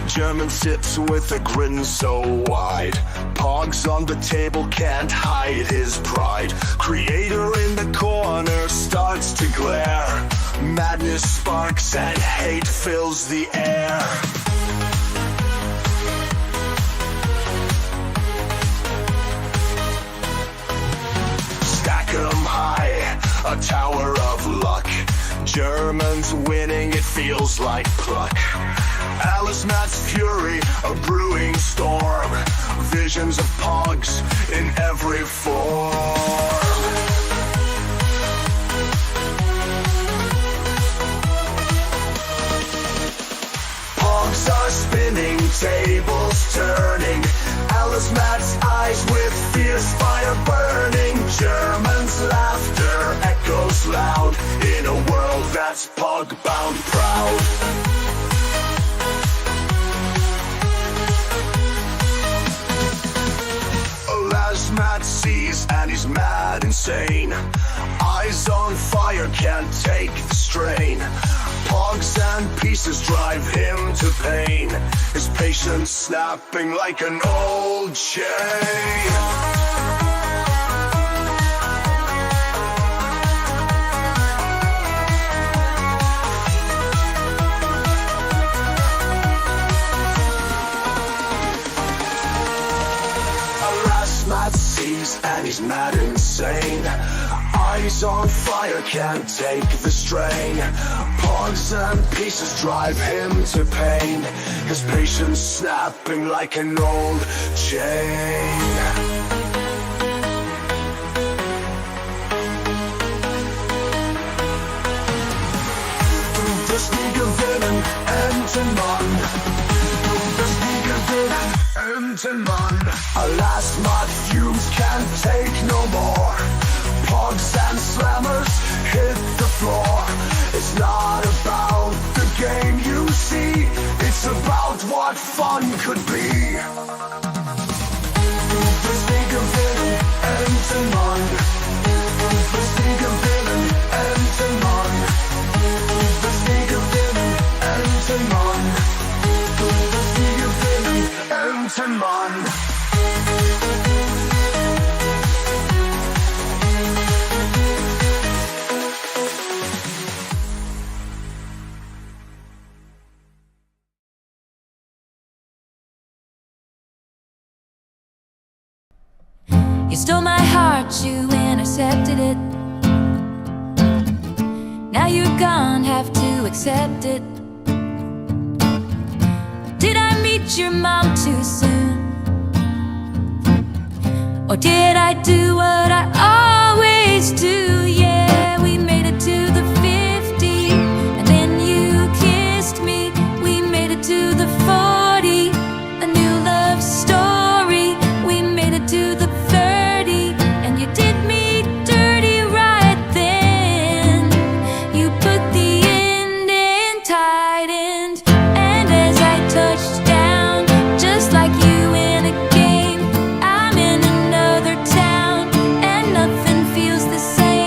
German sits with a grin so wide. Pogs on the table can't hide his pride. Creator in the corner starts to glare. Madness sparks and hate fills the air. Stack 'em high, a tower of luck. Germans winning, it feels like pluck. Alice Matt's fury, a brewing storm. Visions of pogs in every form. Pogs are spinning, tables turning. Alice Matt's eyes with fierce fire burning. Germans' laughter echoes loud in a world that's pog-bound proud. Matt sees and he's mad insane. Eyes on fire, can't take the strain. Pogs and pieces drive him to pain. His patience snapping like an old chain. And he's mad insane. Eyes on fire, can't take the strain. Pogs and pieces drive him to pain. His patience snapping like an old chain. Das nie gewinnen, enden Mann. Das nie gewinnen, enden Mann. Alas, my fumes can't take no more. Pogs and slammers hit the floor. It's not about the game you see. It's about what fun could be. Das nie gewinnen, enden Mann. Das nie gewinnen, enden Mann. Das nie gewinnen, enden Mann. Das nie gewinnen, enden Mann. You stole my heart, you intercepted it. Now you're gone, have to accept it. Did I meet your mom too soon? Or did I do what I always do? Yeah, we made it to the 50, and then you kissed me. We made it to the 40, a new love story. We made it to the 30, and you did me dirty right then. You put the end in tight end, and as I touched down, just like you in a game, I'm in another town, and nothing feels the same.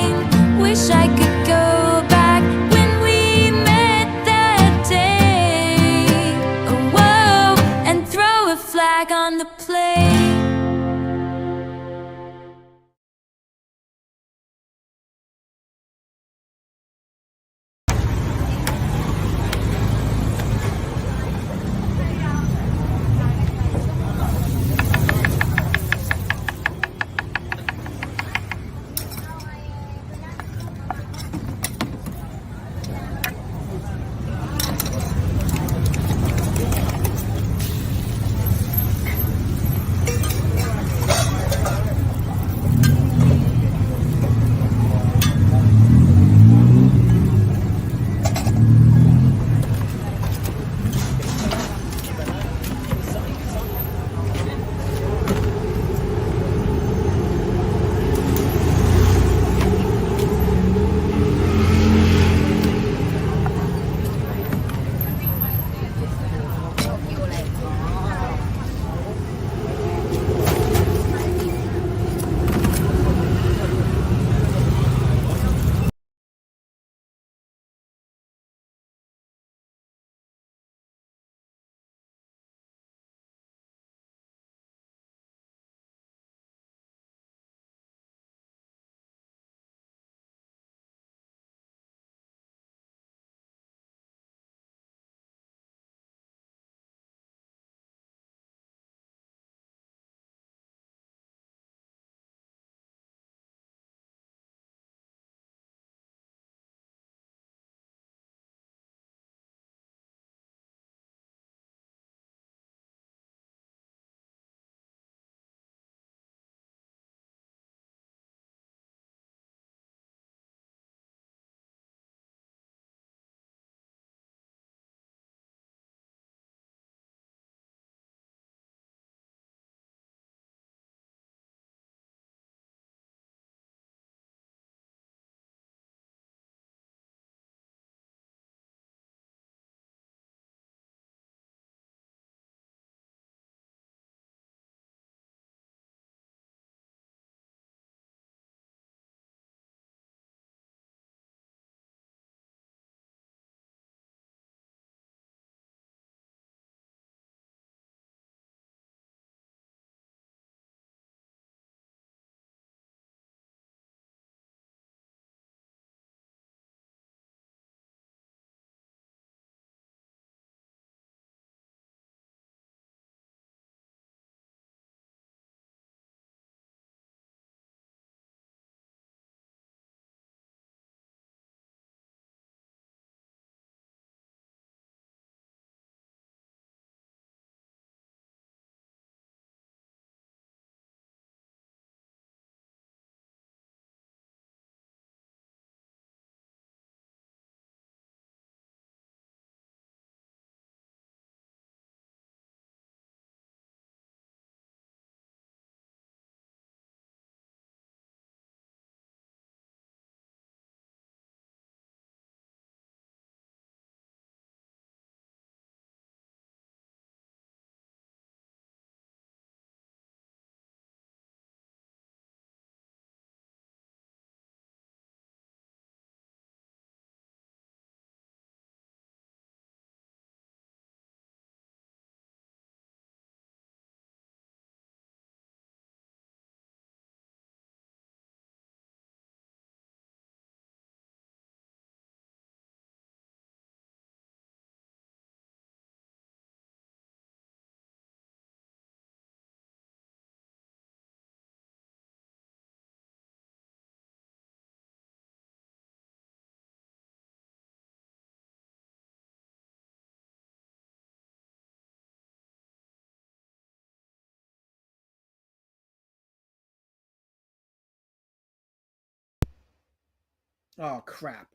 Oh crap!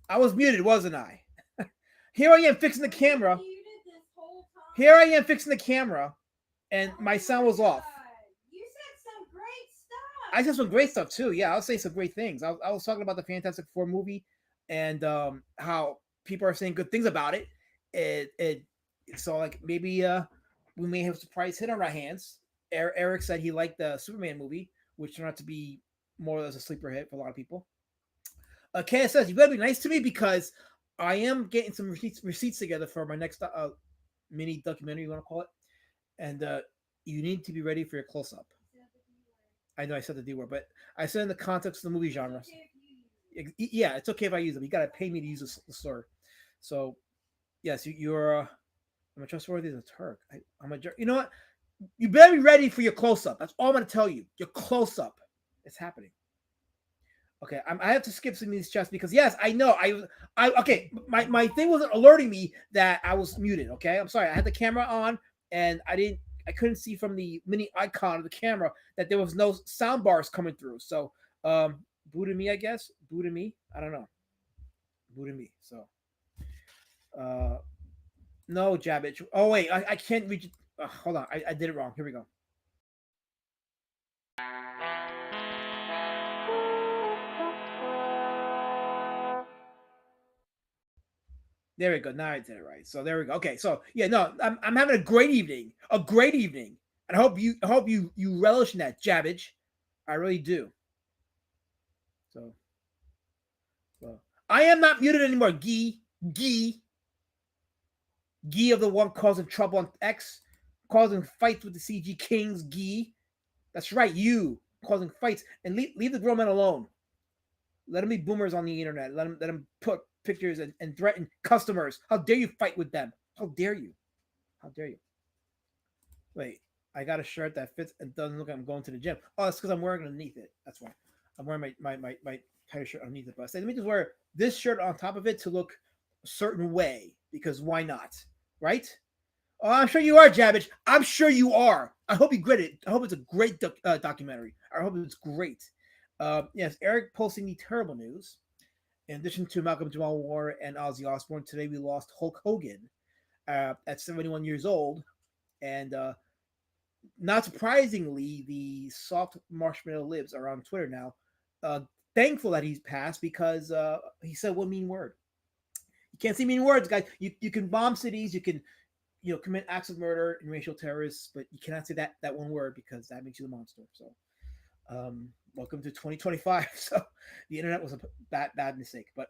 I was muted, wasn't I? Here I am fixing the camera. Here I am fixing the camera, and my sound was off. You said some great stuff. I said some great stuff too. Yeah, I'll say some great things. I was talking about the Fantastic Four movie and how people are saying good things about it. So like maybe we may have a surprise hit on our hands. Eric said he liked the Superman movie, which turned out to be more or less a sleeper hit for a lot of people. Kaya says you better be nice to me because I am getting some receipts together for my next mini documentary, you want to call it, and you need to be ready for your close up. I know I said the D word, but I said in the context of the movie genre. Yeah, it's okay if I use them. You gotta pay me to use the slur. So, yes, you're. I'm a trustworthy as a Turk. I'm a jerk. You know what? You better be ready for your close up. That's all I'm gonna tell you. Your close up. It's happening. Okay, I have to skip some of these chats because yes, I know okay. My thing wasn't alerting me that I was muted. Okay, I'm sorry. I had the camera on and I couldn't see from the mini icon of the camera that there was no sound bars coming through. So boo to me, I guess. Boo to me. I don't know. Boo to me. So no Jabbage. Oh wait, I can't reach. Hold on, I did it wrong. Here we go. There we go. Now I did it right. So there we go. Okay. So yeah, no, I'm having a great evening. A great evening. And I hope you relish in that, Jabbage. I really do. So I am not muted anymore. Gee of the one causing trouble on X, causing fights with the CG Kings. Gee. That's right, you causing fights. And leave the grown men alone. Let them be boomers on the internet. Let them put pictures and threaten customers. How dare you fight with them? How dare you? How dare you? Wait, I got a shirt that fits and doesn't look like I'm going to the gym. Oh, that's because I'm wearing it underneath it. That's why. I'm wearing my tighter shirt underneath it. But I said, let me just wear this shirt on top of it to look a certain way because why not? Right? Oh, I'm sure you are, Jabbage. I'm sure you are. I hope you get it. I hope it's a great documentary. I hope it's great. Yes, Eric posting the terrible news. In addition to Malcolm Jamal Warner and Ozzy Osbourne, today we lost Hulk Hogan at 71 years old. And not surprisingly, the soft marshmallow libs are on Twitter now. Thankful that he's passed because he said one mean word. You can't say mean words, guys. You can bomb cities, you can commit acts of murder and racial terrorists, but you cannot say that one word because that makes you the monster. So welcome to 2025. So the internet was a bad mistake, but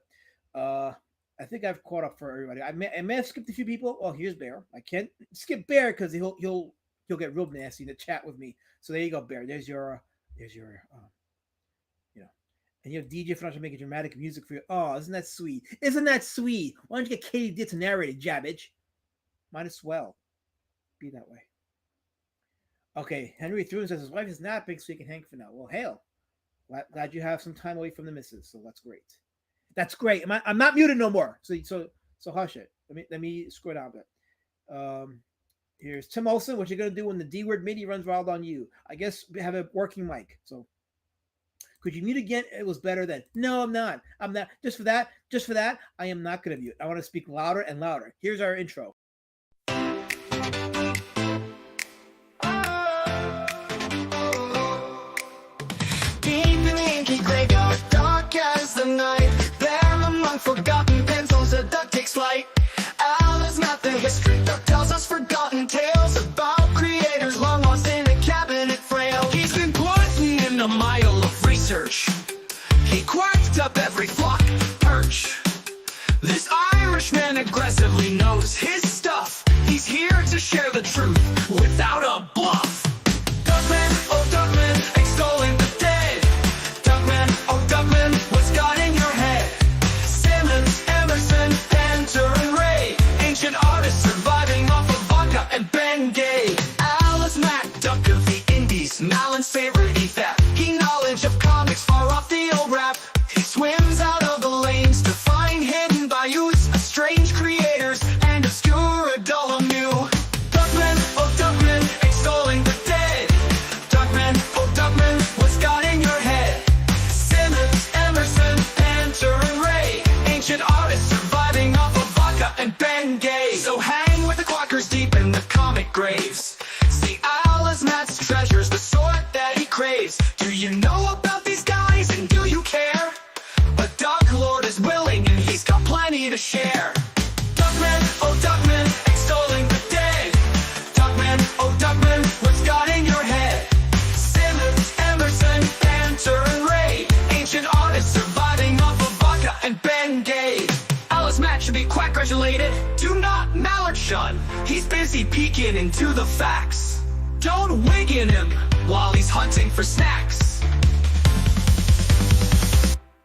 I think I've caught up for everybody. I may have skipped a few people. Oh, here's Bear. I can't skip Bear because he'll get real nasty in the chat with me. So there you go, Bear. There's your and you have DJ for not to make dramatic music for you. Oh, isn't that sweet? Isn't that sweet? Why don't you get Katie D to narrate it, Jabbage? Might as well be that way. Okay, Henry Thune says his wife is napping so he can hang for now. Well, hail. Glad you have some time away from the missus, so that's great. That's great. I'm not muted no more. So hush it. Let me scroll down a bit. Here's Tim Olson. What you gonna do when the D word MIDI runs wild on you? I guess have a working mic. So could you mute again? It was better then. No, I'm not. I'm not. Just for that, I am not gonna mute. I want to speak louder and louder. Here's our intro. Graveyard, dark as the night, there among forgotten pencils, a duck takes flight. Al is not the history duck, tells us forgotten tales about creators long lost in a cabinet frail. He's been putting in a mile of research, he quacked up every flock perch. This Irishman aggressively knows his stuff, he's here to share the truth without a bluff. Duckman, oh Duckman, extolling the dead. Duckman, oh Duckman, what's got in your head? Simmons, Emerson, Panther and Ray, ancient artists surviving off of vodka and Bengay. Alice Mac, duck of the indies, Malin's favorite ethap. He knowledge of comics far off the old rap. He swims out of the lanes to find hidden bayous, strange creators and obscure Adullam new. Duckman, oh Duckman, congratulated. Do not mallard shun. He's busy peeking into the facts. Don't wig in him while he's hunting for snacks.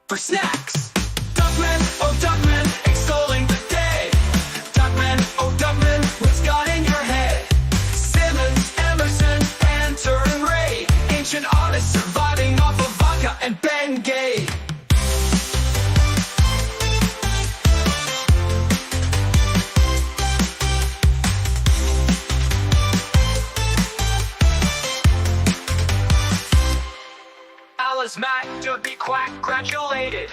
For snacks. Duckman, oh Duckman, extolling the day. Duckman, oh Duckman, what's got in your head? Simmons, Emerson, Enter and Ray. Ancient artists surviving off of vodka and Bengay. Alice Mac to be quack gratulated.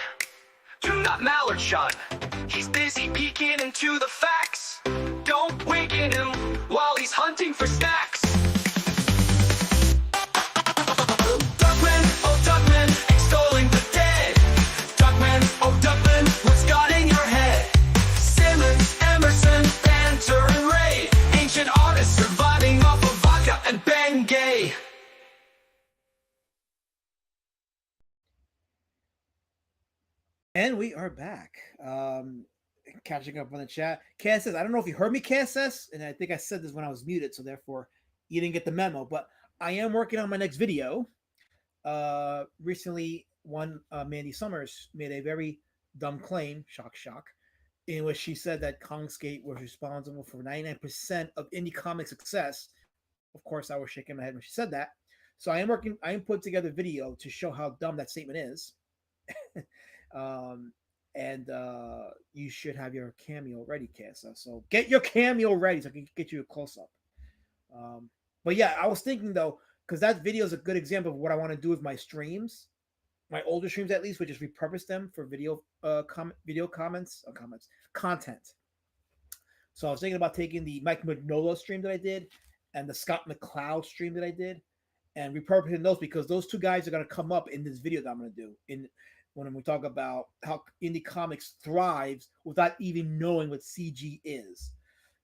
Do not mallard shun. He's busy peeking into the facts. Don't wig in him while he's hunting for snacks. Duckman, oh Duckman, extolling the dead. Duckman, oh Duckman, what's got in your head? Simmons, Emerson, Banter and Ray. Ancient artists surviving off of vodka and Bengay. And we are back. Catching up on the chat. KSS, I don't know if you heard me, KSS, and I think I said this when I was muted, so therefore you didn't get the memo. But I am working on my next video. Recently, Mandy Summers made a very dumb claim, shock, in which she said that Kongsgate was responsible for 99% of indie comic success. Of course, I was shaking my head when she said that. So I am putting together a video to show how dumb that statement is. And you should have your cameo ready, Kessa. So get your cameo ready so I can get you a close up. But yeah, I was thinking though, because that video is a good example of what I want to do with my streams, my older streams at least, which is repurpose them for video content. So I was thinking about taking the Mike Mignola stream that I did and the Scott McCloud stream that I did and repurposing those because those two guys are going to come up in this video that I'm going to do when we talk about how indie comics thrives without even knowing what CG is.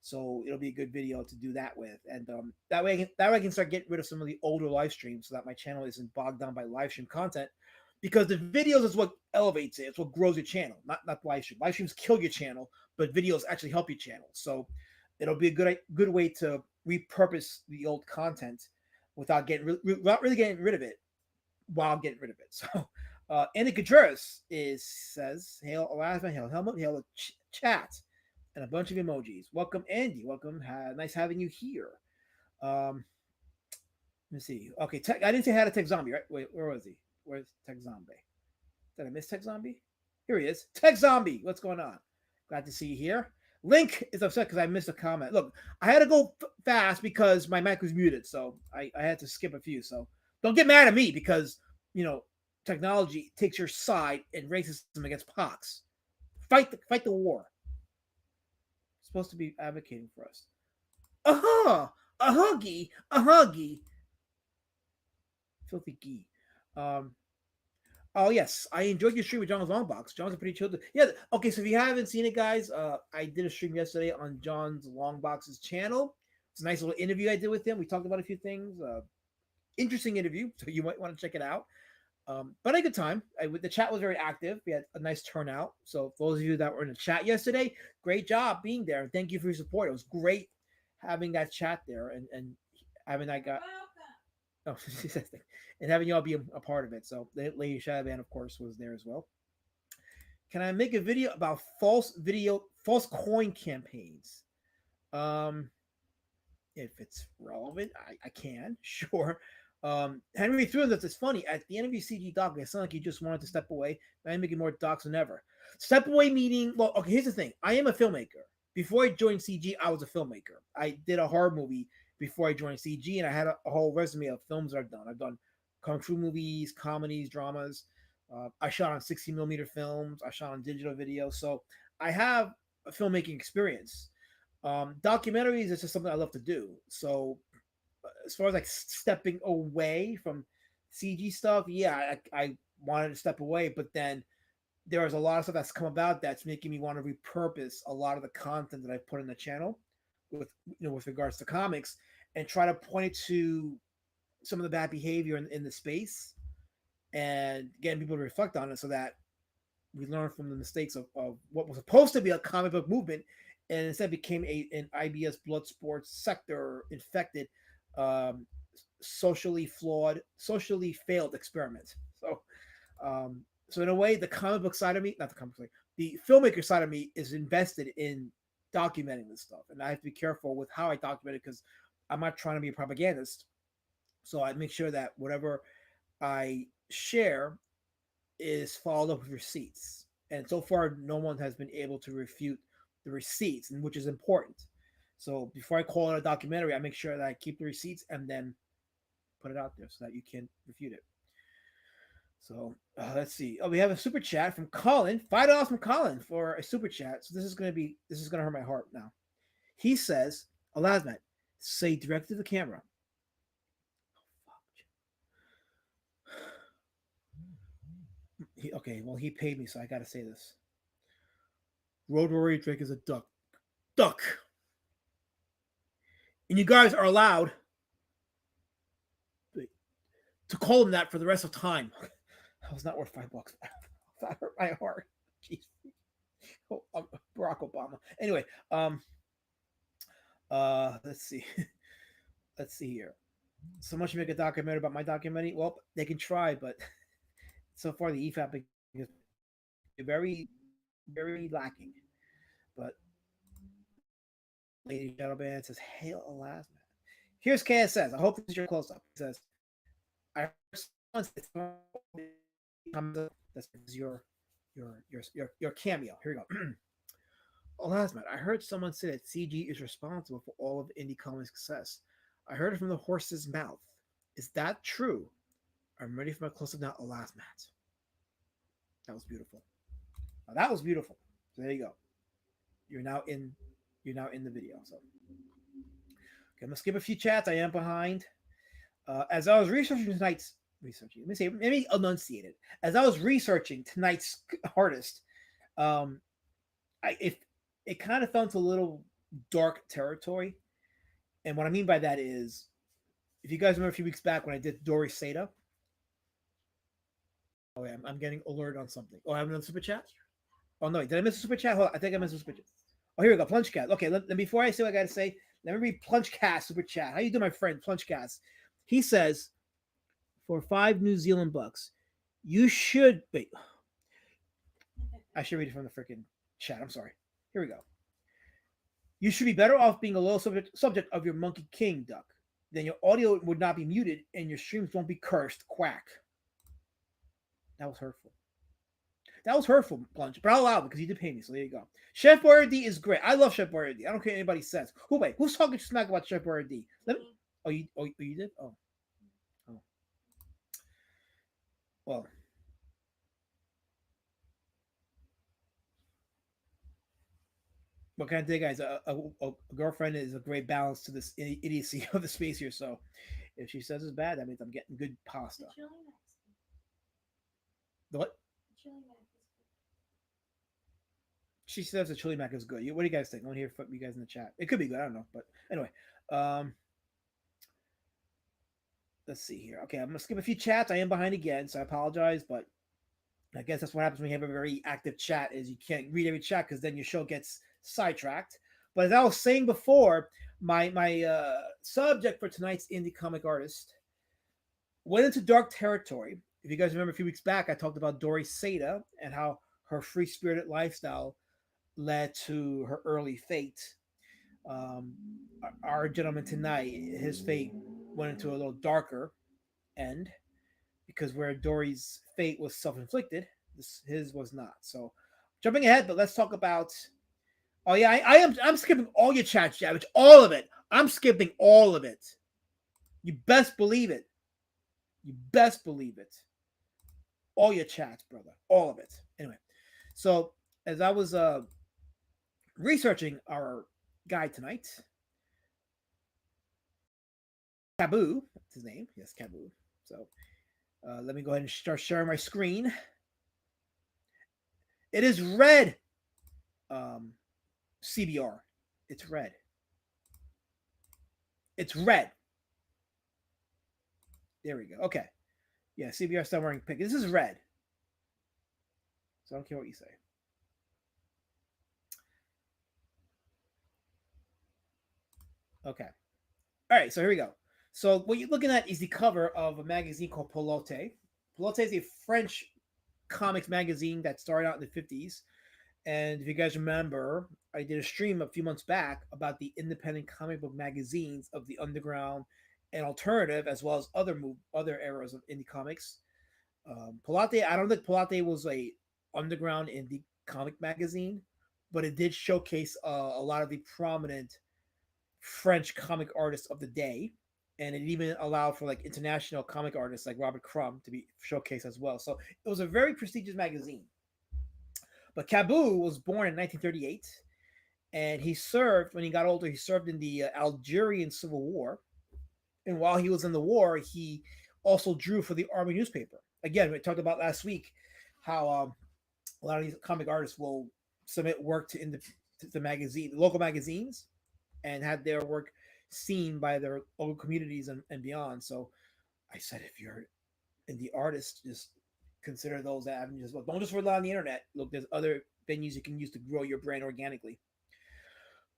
So it'll be a good video to do that with. And that way I can start getting rid of some of the older live streams so that my channel isn't bogged down by live stream content. Because the videos is what elevates it. It's what grows your channel, not live stream. Live streams kill your channel, but videos actually help your channel. So it'll be a good way to repurpose the old content without really getting rid of it while getting rid of it. So Andy Contreras says, hail Elasma, hail Helmut, hail chat, and a bunch of emojis. Welcome, Andy. Welcome. Nice having you here. Let me see. Okay, I didn't say hi to Tech Zombie, right? Wait, where was he? Where's Tech Zombie? Did I miss Tech Zombie? Here he is. Tech Zombie, what's going on? Glad to see you here. Link is upset because I missed a comment. Look, I had to go fast because my mic was muted, so I had to skip a few. So don't get mad at me because, technology takes your side in racism against pox. Fight the war. It's supposed to be advocating for us. A huggy. Filthy gee. Oh yes, I enjoyed your stream with John's Longbox. John's a pretty chill dude. Yeah, okay, so if you haven't seen it, guys, I did a stream yesterday on John's Longbox's channel. It's a nice little interview I did with him. We talked about a few things. Interesting interview, so you might want to check it out. But a good time. The chat was very active. We had a nice turnout. So for those of you that were in the chat yesterday, great job being there. Thank you for your support. It was great having that chat there and having that guy. Oh, and having y'all be a part of it. So Lady Shadowban, of course, was there as well. Can I make a video about false coin campaigns? If it's relevant, I can, sure. Henry threw this. It's funny. At the end of your CG doc, it sounded like you just wanted to step away. I'm making more docs than ever. Step away meaning, well, okay, here's the thing. I am a filmmaker. Before I joined CG, I was a filmmaker. I did a horror movie before I joined CG, and I had a whole resume of films I've done. I've done kung fu movies, comedies, dramas. I shot on 60mm films. I shot on digital video. So I have a filmmaking experience. Documentaries is just something I love to do. So as far as like stepping away from CG stuff, yeah, I wanted to step away, but then there was a lot of stuff that's come about that's making me want to repurpose a lot of the content that I put in the channel with regards to comics and try to point it to some of the bad behavior in the space and getting people to reflect on it so that we learned from the mistakes of what was supposed to be a comic book movement, and instead became an IBS blood sports sector infected, um, socially flawed, socially failed experiment. So in a way, the comic book side of me, not the comic book, the filmmaker side of me is invested in documenting this stuff, and I have to be careful with how I document it because I'm not trying to be a propagandist. So I make sure that whatever I share is followed up with receipts. And so far, no one has been able to refute the receipts, and which is important. So before I call it a documentary, I make sure that I keep the receipts and then put it out there so that you can refute it. So let's see. Oh, we have a super chat from Colin. $5 from Colin for a super chat. So this is gonna hurt my heart now. He says, Elasmat, say direct to the camera. Okay, well he paid me, so I gotta say this. Road Warrior Drake is a duck. Duck. And you guys are allowed to call him that for the rest of time. That was not worth $5. That hurt my heart. Jeez. Oh, Barack Obama. Anyway, let's see. Let's see here. So much to make a documentary about my documentary. Well, they can try, but so far the EFAP is very, very lacking. But Lady Shadowband says, "Hail Elasma." Here's KSS. I hope this is your close up. It says, "I heard someone say that's your cameo." Here we go. Elasma, I heard someone say that CG is responsible for all of indie comic success. I heard it from the horse's mouth. Is that true? I'm ready for my close up now, Elasma. That was beautiful. Now, that was beautiful. So there you go. You're now in the video. So okay, I'm gonna skip a few chats. I am behind. As I was researching tonight's let me enunciate it. As I was researching tonight's artist, it kind of fell into a little dark territory. And what I mean by that is, if you guys remember a few weeks back when I did Dory Seda. Oh yeah, I'm getting alert on something. Oh, I have another super chat. Oh no, did I miss a super chat? Hold on, I think I missed a super chat. Oh, here we go, Plungecast. Okay, before I say what I got to say, let me read Plungecast super chat. How you doing, my friend Plungecast? He says, for $5 New Zealand bucks, you should wait. I should read it from the freaking chat. I'm sorry. Here we go. You should be better off being a low subject of your Monkey King duck. Then your audio would not be muted and your streams won't be cursed. Quack. That was hurtful. That was hurtful, Plunge, but I'll allow it because you did pay me, so there you go. Chef Boyardee is great. I love Chef Boyardee. I don't care what anybody says. Who's talking smack about Chef Boyardee? You did? Oh. Well. What can I tell you guys? A girlfriend is a great balance to this idiocy of the space here. So if she says it's bad, that means I'm getting good pasta. The what? She says the chili mac is good. What do you guys think? I want to hear from you guys in the chat. It could be good. I don't know. But anyway. Let's see here. Okay, I'm going to skip a few chats. I am behind again, so I apologize. But I guess that's what happens when you have a very active chat is you can't read every chat because then your show gets sidetracked. But as I was saying before, my subject for tonight's indie comic artist went into dark territory. If you guys remember a few weeks back, I talked about Dory Seda and how her free-spirited lifestyle led to her early fate. Our gentleman tonight, his fate went into a little darker end because where Dory's fate was self-inflicted, his was not. So jumping ahead, but let's talk about. Oh yeah, I'm skipping all your chat, Javich, all of it. I'm skipping all of it. You best believe it. You best believe it. All your chats, brother. All of it. Anyway, so as I was researching our guy tonight, Cabu, that's his name. Yes, Cabu. So let me go ahead and start sharing my screen. It is red. CBR. It's red. It's red. There we go. Okay. Yeah, CBR still wearing pink. This is red. So I don't care what you say. Okay. All right. So here we go. So what you're looking at is the cover of a magazine called Pelote. Pelote is a French comics magazine that started out in the 50s. And if you guys remember, I did a stream a few months back about the independent comic book magazines of the underground and alternative, as well as other eras of indie comics. Pilate, I don't think Pilate was a underground indie comic magazine, but it did showcase a lot of the prominent French comic artists of the day, and it even allowed for like international comic artists like Robert Crumb to be showcased as well. So it was a very prestigious magazine. But Cabu was born in 1938, and he served when he got older. He served in the Algerian Civil War, and while he was in the war, he also drew for the army newspaper. Again, we talked about last week how a lot of these comic artists will submit work to the magazine, local magazines, and had their work seen by their local communities and beyond. So I said, if you're in the artist, just consider those avenues as well. Don't just rely on the internet. Look, there's other venues you can use to grow your brand organically.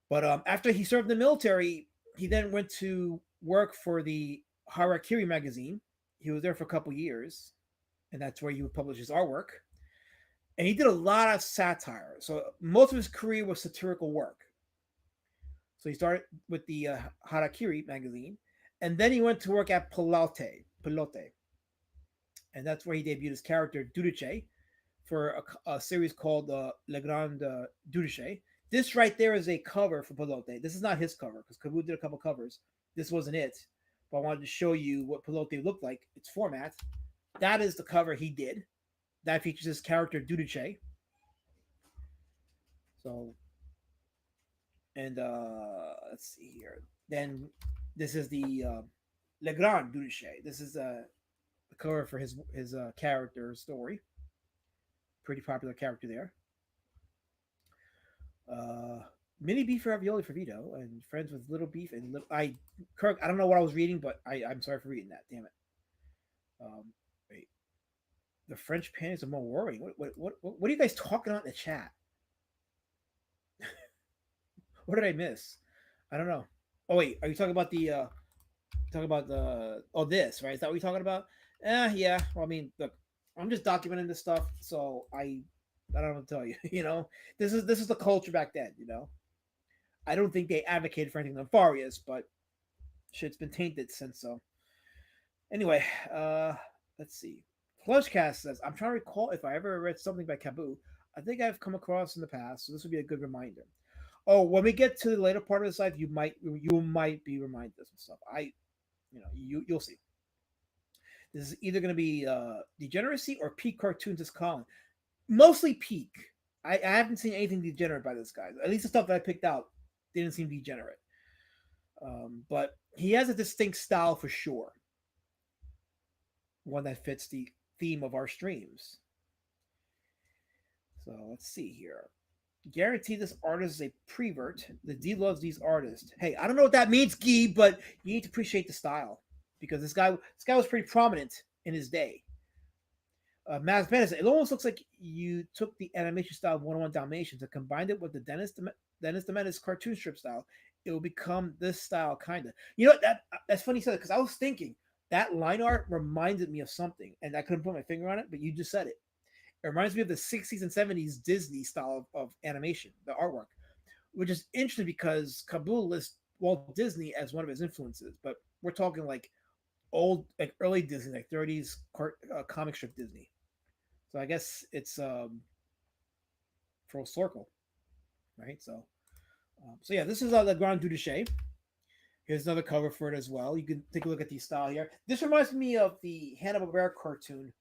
But after he served in the military, he then went to work for the Harakiri magazine. He was there for a couple years, and that's where he would publish his artwork. And he did a lot of satire. So most of his career was satirical work. So he started with the Harakiri magazine, and then he went to work at Pelote, and that's where he debuted his character Duduche for a series called Le Grand Duduche. This right there is a cover for Pelote. This is not his cover because Cabu did a couple covers. This wasn't it, but I wanted to show you what Pelote looked like, its format. That is the cover he did. That features his character Duduche. So, and let's see here. Then this is the Le Grand Duduche. This is the cover for his character story. Pretty popular character there. Mini beef ravioli for Vito and friends with little beef and Kirk. I don't know what I was reading, but I'm sorry for reading that. Damn it. Wait. The French panics are more worrying. What are you guys talking about in the chat? What did I miss? I don't know. Oh wait, are you talking about this, right? Is that what you're talking about? Yeah. Well, I mean, look, I'm just documenting this stuff, so I don't know what to tell you. This is the culture back then. I don't think they advocated for anything nefarious, but shit's been tainted since. So anyway, let's see. Clutchcast says, I'm trying to recall if I ever read something by Cabu. I think I've come across in the past, so this would be a good reminder. Oh, when we get to the later part of his life, you might be reminded of some stuff. You'll see. This is either going to be degeneracy or peak cartoons, as Colin. Mostly peak. I haven't seen anything degenerate by this guy. At least the stuff that I picked out didn't seem degenerate. But he has a distinct style for sure. One that fits the theme of our streams. So let's see here. Guarantee this artist is a prevert. The D loves these artists. Hey, I don't know what that means, Guy, but you need to appreciate the style because this guy was pretty prominent in his day. Mass Madison, it almost looks like you took the animation style of 101 Dalmatians and combined it with the Dennis the Menace cartoon strip style. It will become this style, kind of. That's funny you said it because I was thinking that line art reminded me of something, and I couldn't put my finger on it, but you just said it. It reminds me of the 60s and 70s Disney style of animation, the artwork, which is interesting because Cabu lists Walt Disney as one of his influences, but we're talking like early Disney, like 30s comic strip Disney. So I guess it's full circle, right? So yeah, this is the Grand Duduche. Here's another cover for it as well. You can take a look at the style here. This reminds me of the Hanna-Barbera cartoon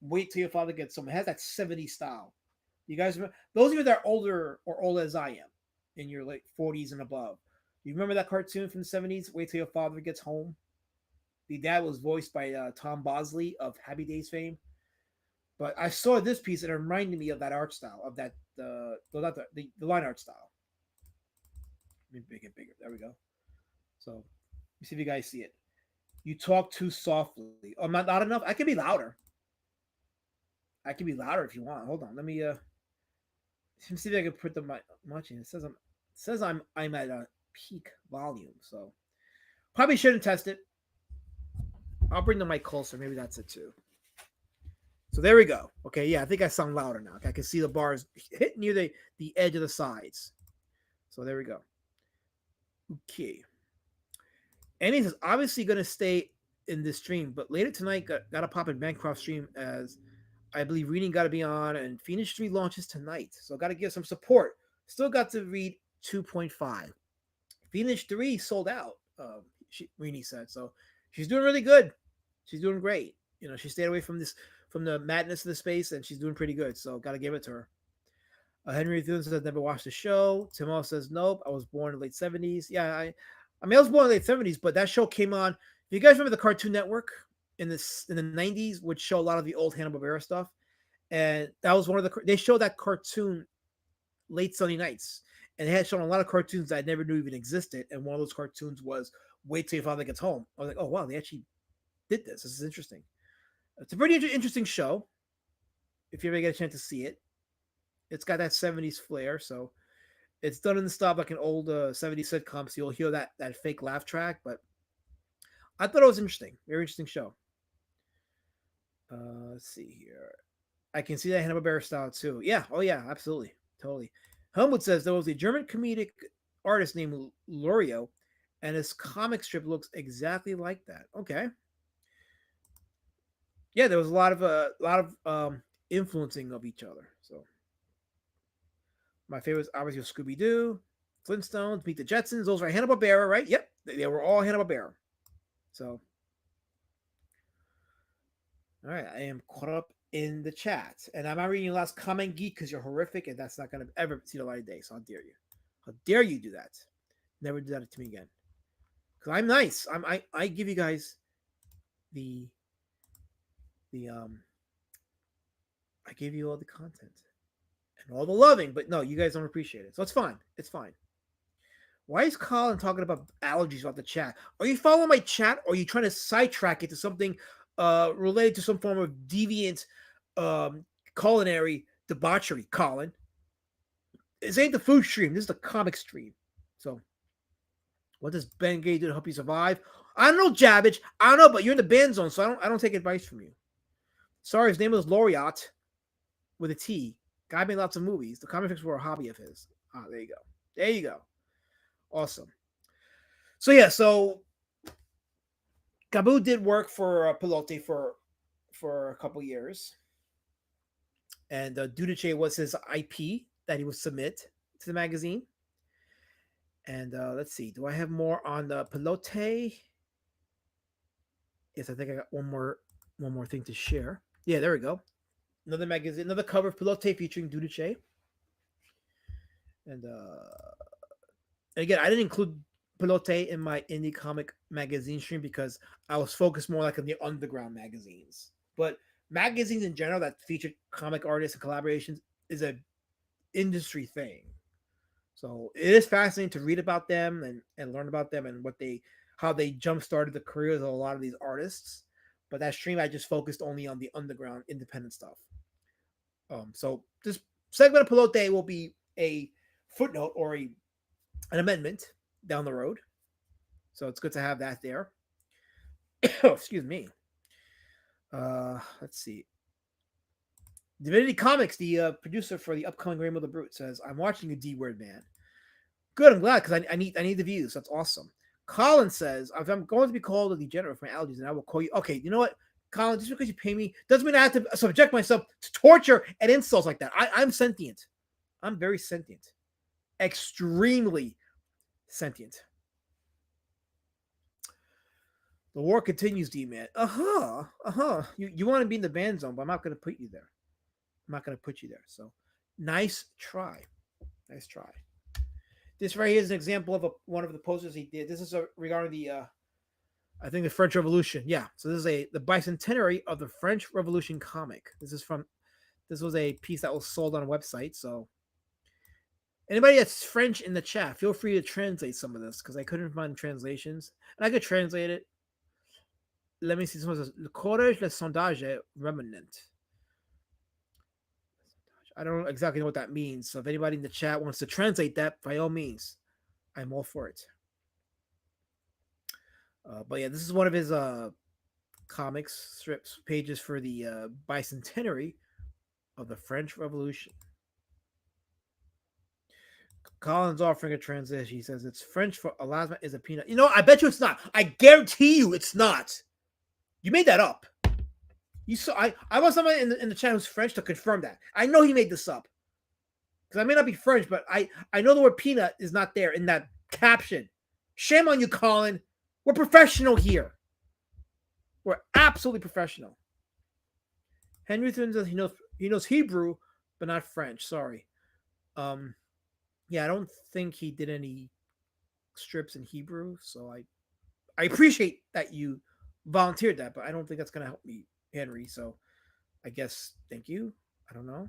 Wait Till Your Father Gets Home. It has that 70s style. You guys remember? Those of you that are older or old as I am, in your late 40s and above, you remember that cartoon from the 70s, Wait Till Your Father Gets Home? The dad was voiced by Tom Bosley of Happy Days fame. But I saw this piece and it reminded me of that art style, of that the line art style. Let me make it bigger. There we go. So let me see if you guys see it. You talk too softly. Oh, not enough? I can be louder. I can be louder if you want. Hold on. Let me see if I can put the much in. It says I'm at a peak volume, so probably shouldn't test it. I'll bring the mic closer. Maybe that's it too. So there we go. Okay, yeah, I think I sound louder now. Okay, I can see the bars hit near the edge of the sides. So there we go. Okay. And he's obviously going to stay in this stream, but later tonight, got to pop in Bancroft stream as I believe reading got to be on, and Phoenix 3 launches tonight. So got to give some support. Still got to read 2.5. Phoenix 3 sold out, Rini said. So she's doing really good. She's doing great. You know, she stayed away from the madness of the space, and she's doing pretty good. So got to give it to her. Henry Thune says never watched the show. Timo says nope. I was born in the late 70s. Yeah, I mean I was born in the late 70s, but that show came on. If you guys remember the Cartoon Network in the 90s, would show a lot of the old Hanna-Barbera stuff, and that was one of they showed that cartoon late Sunday nights, and they had shown a lot of cartoons that I never knew even existed. And one of those cartoons was Wait Till Your Father Gets Home. I was like, oh wow, they actually did this. This is interesting. It's a pretty interesting show. If you ever get a chance to see it. It's got that 70s flair, so it's done in the style like an old 70s sitcom, so you'll hear that fake laugh track, but I thought it was interesting. Very interesting show. Let's see here. I can see that Hanna-Barbera style too. Yeah, oh yeah, absolutely. Totally. Helmut says there was a German comedic artist named Lorio, and his comic strip looks exactly like that. Okay. Yeah, there was a lot of influencing of each other, so my favorites obviously was Scooby Doo, Flintstones, Meet the Jetsons. Those were Hanna-Barbera, right? Yep, they were all Hanna-Barbera. So, all right, I am caught up in the chat, and I'm not reading your last comment, Geek, because you're horrific, and that's not going to ever see the light of day. So how dare you? How dare you do that? Never do that to me again. Because I'm nice. I give you guys the I give you all the content and all the loving, but no, you guys don't appreciate it. So it's fine. It's fine. Why is Colin talking about allergies about the chat? Are you following my chat, or are you trying to sidetrack it to something related to some form of deviant culinary debauchery, Colin? This ain't the food stream. This is the comic stream. So what does Ben Gay do to help you survive? I don't know, Jabbage. I don't know, but you're in the ban zone, so I don't take advice from you. Sorry, his name was Laureate with a T. Guy made lots of movies. The comic books were a hobby of his. Ah, there you go. There you go. Awesome. So yeah, so Cabu did work for Pilote for a couple years, and Dudice was his IP that he would submit to the magazine. And let's see, do I have more on the Pilote? Yes, I think I got one more thing to share. Yeah, there we go. Another magazine, another cover of Pilote featuring Dudice. And again, I didn't include Pilote in my indie comic magazine stream because I was focused more like on the underground magazines. But magazines in general that feature comic artists and collaborations is a industry thing. So it is fascinating to read about them and learn about them and how they jump started the careers of a lot of these artists. But that stream I just focused only on the underground independent stuff. So this segment of Pilote will be a footnote or an amendment down the road. So it's good to have that there. Oh, excuse me. Let's see. Divinity Comics, the producer for the upcoming Rainbow the Brute, says, I'm watching you, D-Word Man. Good, I'm glad, because I need the views. That's awesome. Colin says, if I'm going to be called a degenerate for my allergies, then I will call you. Okay, you know what, Colin, just because you pay me doesn't mean I have to subject myself to torture and insults like that. I'm sentient. I'm very sentient. Extremely sentient. The war continues, D-Man. You want to be in the ban zone, but I'm not going to put you there. I'm not going to put you there. So nice try. Nice try. This right here is an example of one of the posters he did. This is regarding the, I think the French Revolution. Yeah. So this is the bicentenary of the French Revolution comic. This was a piece that was sold on a website. So anybody that's French in the chat, feel free to translate some of this because I couldn't find translations. And I could translate it. Let me see. Someone says, Le courage, le sondage remanent. I don't exactly know what that means. So if anybody in the chat wants to translate that, by all means, I'm all for it. But yeah, this is one of his comics strips pages for the bicentenary of the French Revolution. Colin's offering a translation. He says it's French for elasma is a peanut. You know, I bet you it's not. I guarantee you it's not. You made that up. You saw. I want somebody in the chat who's French to confirm that. I know he made this up. Because I may not be French, but I know the word peanut is not there in that caption. Shame on you, Colin. We're professional here. We're absolutely professional. Henry says he knows Hebrew, but not French. Sorry. Yeah, I don't think he did any strips in Hebrew, so I appreciate that you volunteered that, but I don't think that's gonna help me, Henry. So I guess thank you. I don't know.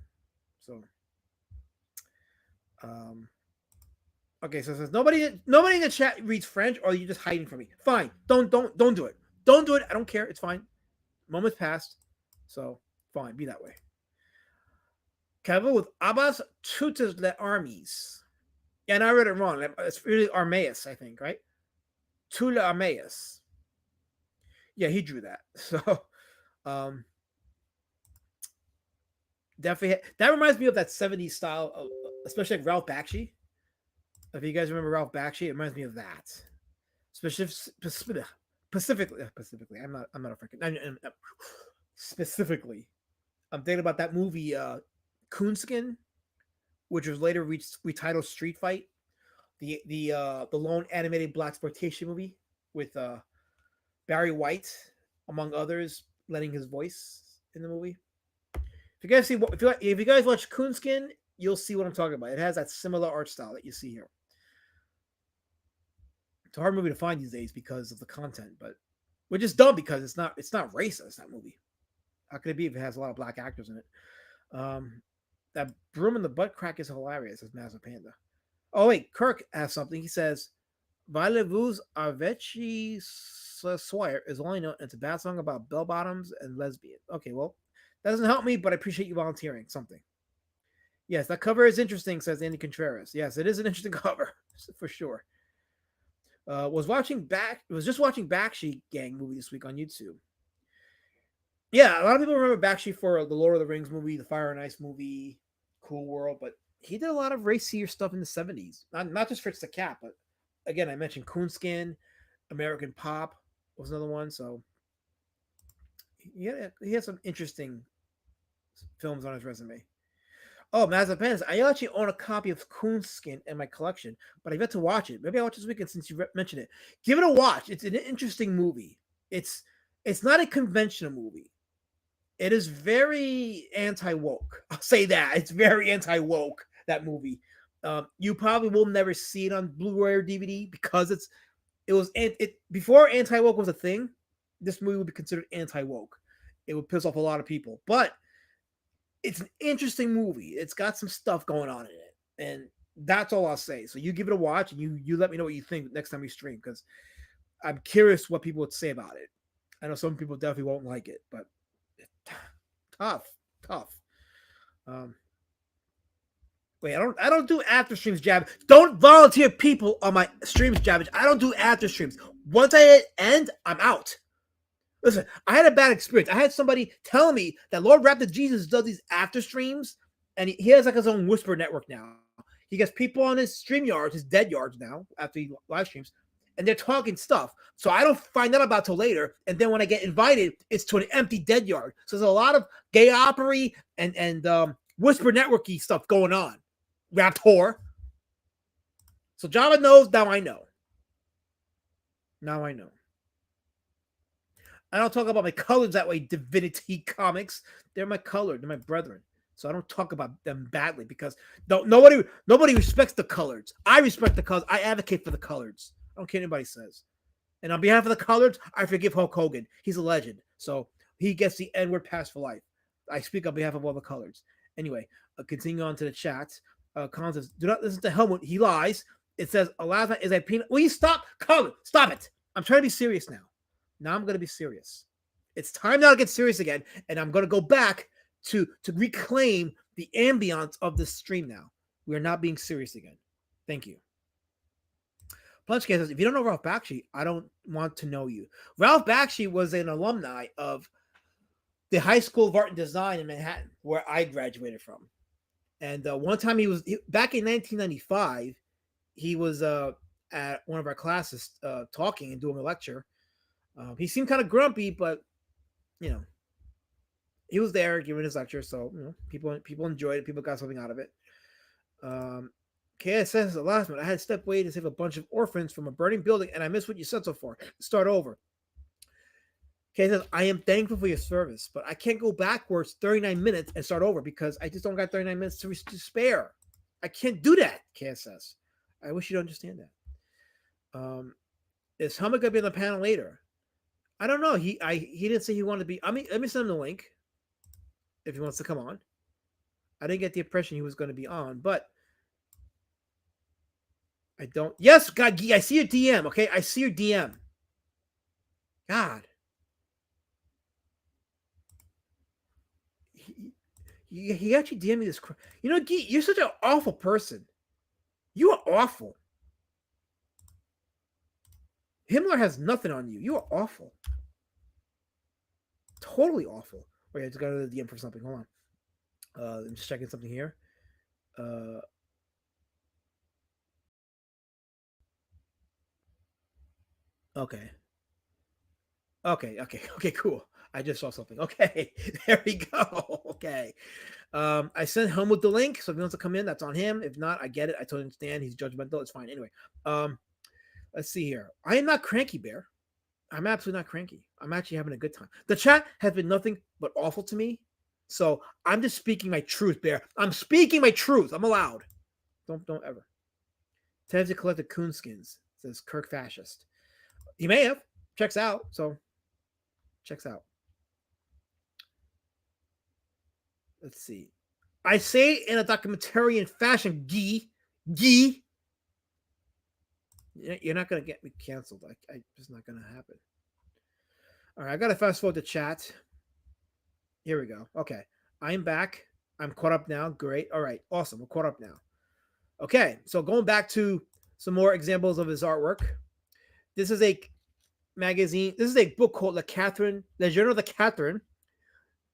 So okay, so it says nobody in the chat reads French, or you're just hiding from me. Fine. Don't do it. Don't do it. I don't care. It's fine. Moments passed. So fine, be that way. Cabu with Abbas tutors le armies. Yeah, and I read it wrong. It's really Armaeus, I think, right? Tula Armaeus. Yeah, he drew that. So definitely that reminds me of that 70s style of, especially like Ralph Bakshi. If you guys remember Ralph Bakshi, it reminds me of that. Specifically, I'm not a freaking specifically. I'm thinking about that movie Coonskin, which was later retitled Street Fight, the lone animated blaxploitation movie with Barry White, among others, lending his voice in the movie. If you guys watch Coonskin, you'll see what I'm talking about. It has that similar art style that you see here. It's a hard movie to find these days because of the content, but which is dumb because it's not racist, that movie. How could it be if it has a lot of black actors in it? That broom in the butt crack is hilarious, says Master Panda. Oh wait, Kirk has something. He says, "Voulez-vous avec soir" is only known. It's a bad song about bell bottoms and lesbians. Okay, well, that doesn't help me, but I appreciate you volunteering something. Yes, that cover is interesting, says Andy Contreras. Yes, it is an interesting cover for sure. Was just watching Bakshi Gang movie this week on YouTube. Yeah, a lot of people remember Bakshi for the Lord of the Rings movie, the Fire and Ice movie, Cool World, but he did a lot of racier stuff in the 70s. Not just Fritz the Cat, but again, I mentioned Coonskin, American Pop was another one. So he had some interesting films on his resume. Oh, Mazapan, I actually own a copy of Coonskin in my collection, but I've yet to watch it. Maybe I'll watch this weekend since you mentioned it. Give it a watch. It's an interesting movie. It's not a conventional movie. It is very anti-woke. I'll say that. It's very anti-woke, that movie. You probably will never see it on Blu-ray or DVD because before anti-woke was a thing, this movie would be considered anti-woke. It would piss off a lot of people. But it's an interesting movie. It's got some stuff going on in it. And that's all I'll say. So you give it a watch and you let me know what you think next time we stream, because I'm curious what people would say about it. I know some people definitely won't like it, but tough. Wait, I don't do after streams, Jab. Don't volunteer people on my streams, Jab. I don't do after streams. Once I hit end, I'm out. Listen, I had a bad experience. I had somebody tell me that Lord Raptor Jesus does these after streams, and he has like his own Whisper network now. He gets people on his stream yards, his dead yards now, after he live streams, and they're talking stuff. So I don't find out about till later, and then when I get invited, it's to an empty dead yard. So there's a lot of gay opera and Whisper networky stuff going on. Raptor. So Java knows, now I know. I don't talk about my colors that way, Divinity Comics. They're my color. They're my brethren. So I don't talk about them badly because nobody respects the colors. I respect the colors. I advocate for the colors. I don't care what anybody says. And on behalf of the colors, I forgive Hulk Hogan. He's a legend. So he gets the N-word pass for life. I speak on behalf of all the colors. Anyway, continue on to the chat. Colin says, do not listen to Helmut. He lies. It says, Elasma is a peanut. Will you stop? Colin, stop it. I'm trying to be serious now. Now I'm going to be serious. It's time now to get serious again, and I'm going to go back to reclaim the ambiance of this stream now. We are not being serious again. Thank you. Punchcast says, if you don't know Ralph Bakshi, I don't want to know you. Ralph Bakshi was an alumni of the High School of Art and Design in Manhattan, where I graduated from. And one time back in 1995, he was at one of our classes talking and doing a lecture. He seemed kind of grumpy, but he was there giving his lecture, so people enjoyed it. People got something out of it. KS says the last minute, I had to step away to save a bunch of orphans from a burning building, and I missed what you said so far. Start over. KS says, I am thankful for your service, but I can't go backwards 39 minutes and start over because I just don't got 39 minutes to spare. I can't do that, KS says. I wish you'd understand that. Is Helmut going to be on the panel later? I don't know. He didn't say he wanted to be. I mean, let me send him the link if he wants to come on. I didn't get the impression he was going to be on, but I don't. Yes, God, I see your DM. Okay, I see your DM. God, he actually DM'd me this. You know, Guy, you're such an awful person. You are awful. Himmler has nothing on you. You are awful. Totally awful. Wait, I just got another DM for something. Hold on. I'm just checking something here. Okay, cool. I just saw something. Okay, there we go. Okay. I sent Helmut the link, so if he wants to come in, that's on him. If not, I get it. I totally understand. He's judgmental. It's fine. Anyway, let's see here. I am not cranky, Bear. I'm absolutely not cranky. I'm actually having a good time. The chat has been nothing but awful to me. So I'm just speaking my truth, Bear. I'm speaking my truth. I'm allowed. Don't ever. Tends to collect the coonskins, says Kirk Fascist. He may have. Checks out. So checks out. Let's see. I say in a documentarian fashion, Gee. You're not going to get me canceled. It's not going to happen. All right, I got to fast forward the chat. Here we go. Okay, I'm back. I'm caught up now. Great. All right, awesome. We're caught up now. Okay, so going back to some more examples of his artwork. This is a magazine. This is a book called Le Journal de Catherine.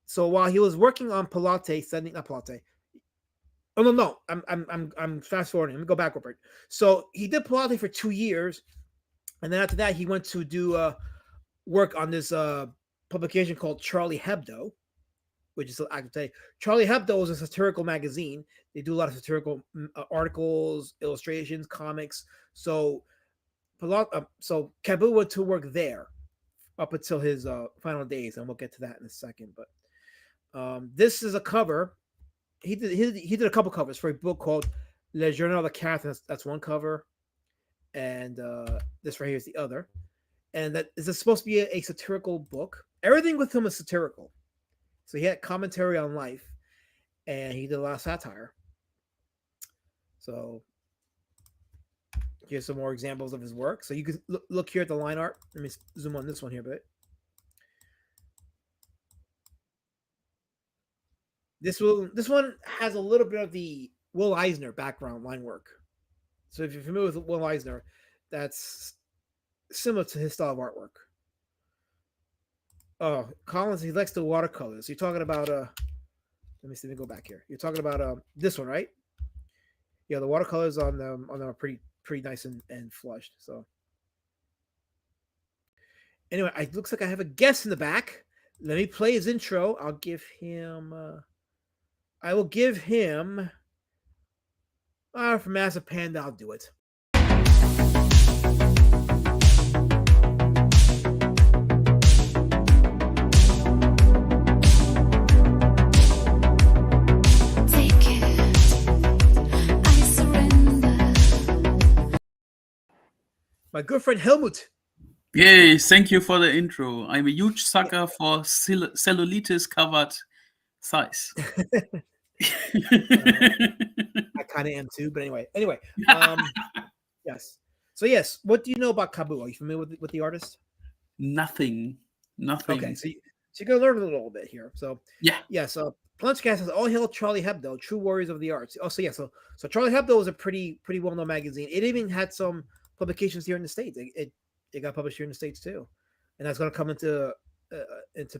So while he was working on Pilates, not Pilates. Oh no! I'm fast forwarding. Let me go back over it. So he did Pilates for 2 years, and then after that he went to do work on this publication called Charlie Hebdo, which is, I can say, Charlie Hebdo is a satirical magazine. They do a lot of satirical articles, illustrations, comics. So Cabu went to work there up until his final days, and we'll get to that in a second. But this is a cover. He did a couple covers for a book called Le Journal de Catherine. That's one cover, and this right here is the other. And that is supposed to be a satirical book. Everything with him is satirical. So he had commentary on life, and he did a lot of satire. So here's some more examples of his work. So you can look here at the line art. Let me zoom on this one here a bit. This one has a little bit of the Will Eisner background line work. So if you're familiar with Will Eisner, that's similar to his style of artwork. Oh, Collins, he likes the watercolors. You're talking about let me see. Let me go back here. You're talking about this one, right? Yeah, the watercolors on them are pretty nice and flushed. So anyway, it looks like I have a guest in the back. Let me play his intro. I'll give him. I will give him. For Massive Panda, I'll do it. My good friend Helmut. Yay, thank you for the intro. I'm a huge sucker for cellulitis covered thighs. I kind of am too, but anyway. Yes. So yes, what do you know about Cabu? Are you familiar with the artist? Nothing. Okay, so you're gonna learn a little bit here. So yeah. So Plunchcast says, "All hail Charlie Hebdo, true warriors of the arts." Oh, so yeah, so Charlie Hebdo was a pretty well known magazine. It even had some publications here in the states. It got published here in the states too, and that's going to come into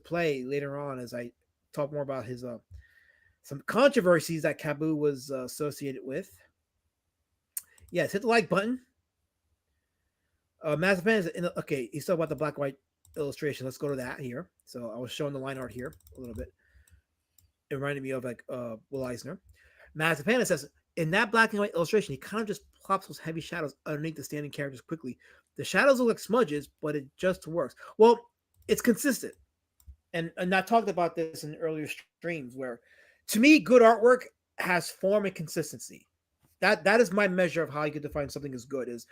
play later on as I talk more about his some controversies that Cabu was associated with. Yes, hit the like button. Mazapan is okay. He's talking about the black white illustration. Let's go to that here. So I was showing the line art here a little bit. It reminded me of like Will Eisner. Mazepana says in that black and white illustration, he kind of just plops those heavy shadows underneath the standing characters quickly. The shadows look like smudges, but it just works. Well, it's consistent. And I talked about this in earlier streams where to me, good artwork has form and consistency. That is my measure of how you could define something as good is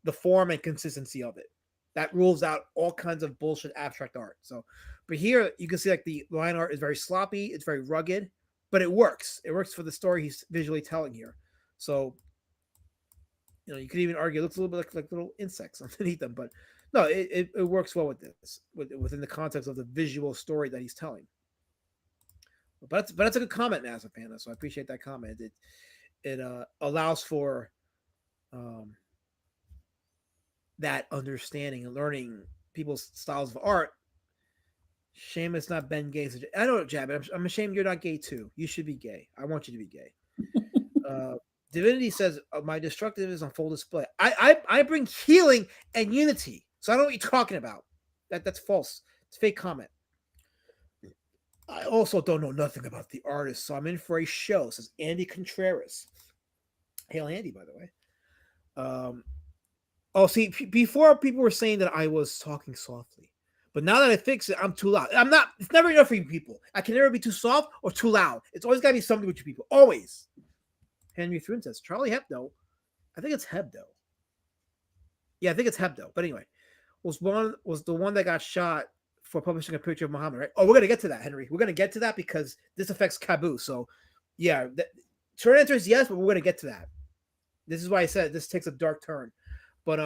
the form and consistency of it. That rules out all kinds of bullshit abstract art. So, but here you can see like the line art is very sloppy, it's very rugged, but it works. It works for the story he's visually telling here. So, you could even argue it looks a little bit like little insects underneath them, but no, it works well with this within the context of the visual story that he's telling. But that's a good comment, Mazepana. So I appreciate that comment. It allows for that understanding and learning people's styles of art. Shame it's not Ben Gay. I know, Jab. I'm ashamed you're not gay too. You should be gay. I want you to be gay. Divinity says my destructive is on full display. I bring healing and unity. So I don't know what you're talking about. That's false. It's a fake comment. I also don't know nothing about the artist, so I'm in for a show. Says Andy Contreras. Hail Andy, by the way. See, before people were saying that I was talking softly, but now that I fix it, I'm too loud. I'm not. It's never enough for you people. I can never be too soft or too loud. It's always got to be something with you people. Always. Henry Thrun says Charlie Hebdo. I think it's Hebdo. Yeah, I think it's Hebdo. But anyway, was the one that got shot for publishing a picture of Muhammad, right? Oh, we're gonna get to that, Henry. We're gonna get to that because this affects Cabu. So, yeah, short answer is yes, but we're gonna get to that. This is why I said this takes a dark turn. But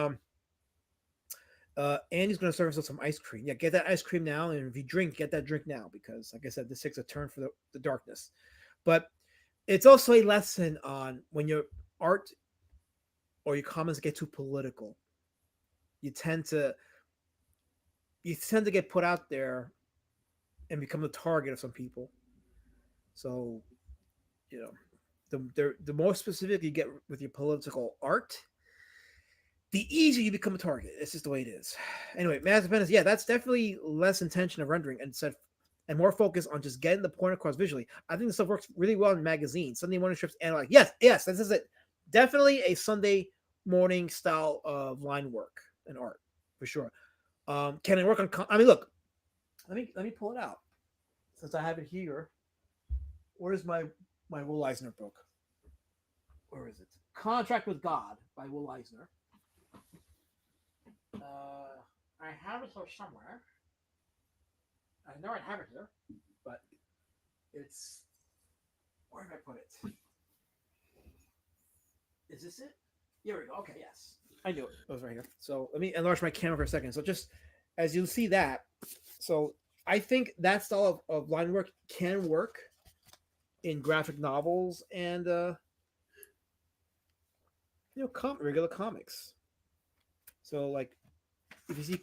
Andy's gonna serve us some ice cream. Yeah, get that ice cream now, and if you drink, get that drink now because, like I said, this takes a turn for the darkness. But it's also a lesson on when your art or your comments get too political. You tend to get put out there and become the target of some people. So, the more specific you get with your political art, the easier you become a target. It's just the way it is. Anyway, Mazepin is, that's definitely less intention of rendering and more focus on just getting the point across visually. I think this stuff works really well in magazines, Sunday morning strips, and like, yes, this is it. Definitely a Sunday morning style of line work and art for sure. Can it work on? I mean, look, let me pull it out since I have it here. Where's my Will Eisner book? Where is it? Contract with God by Will Eisner. I have it here somewhere. I know I have it here, but it's where did I put it? Is this it? Here we go. Okay, yes. I knew it was right here. So let me enlarge my camera for a second. So just as you'll see that, so I think that style of line work can work in graphic novels and regular comics. So like if you see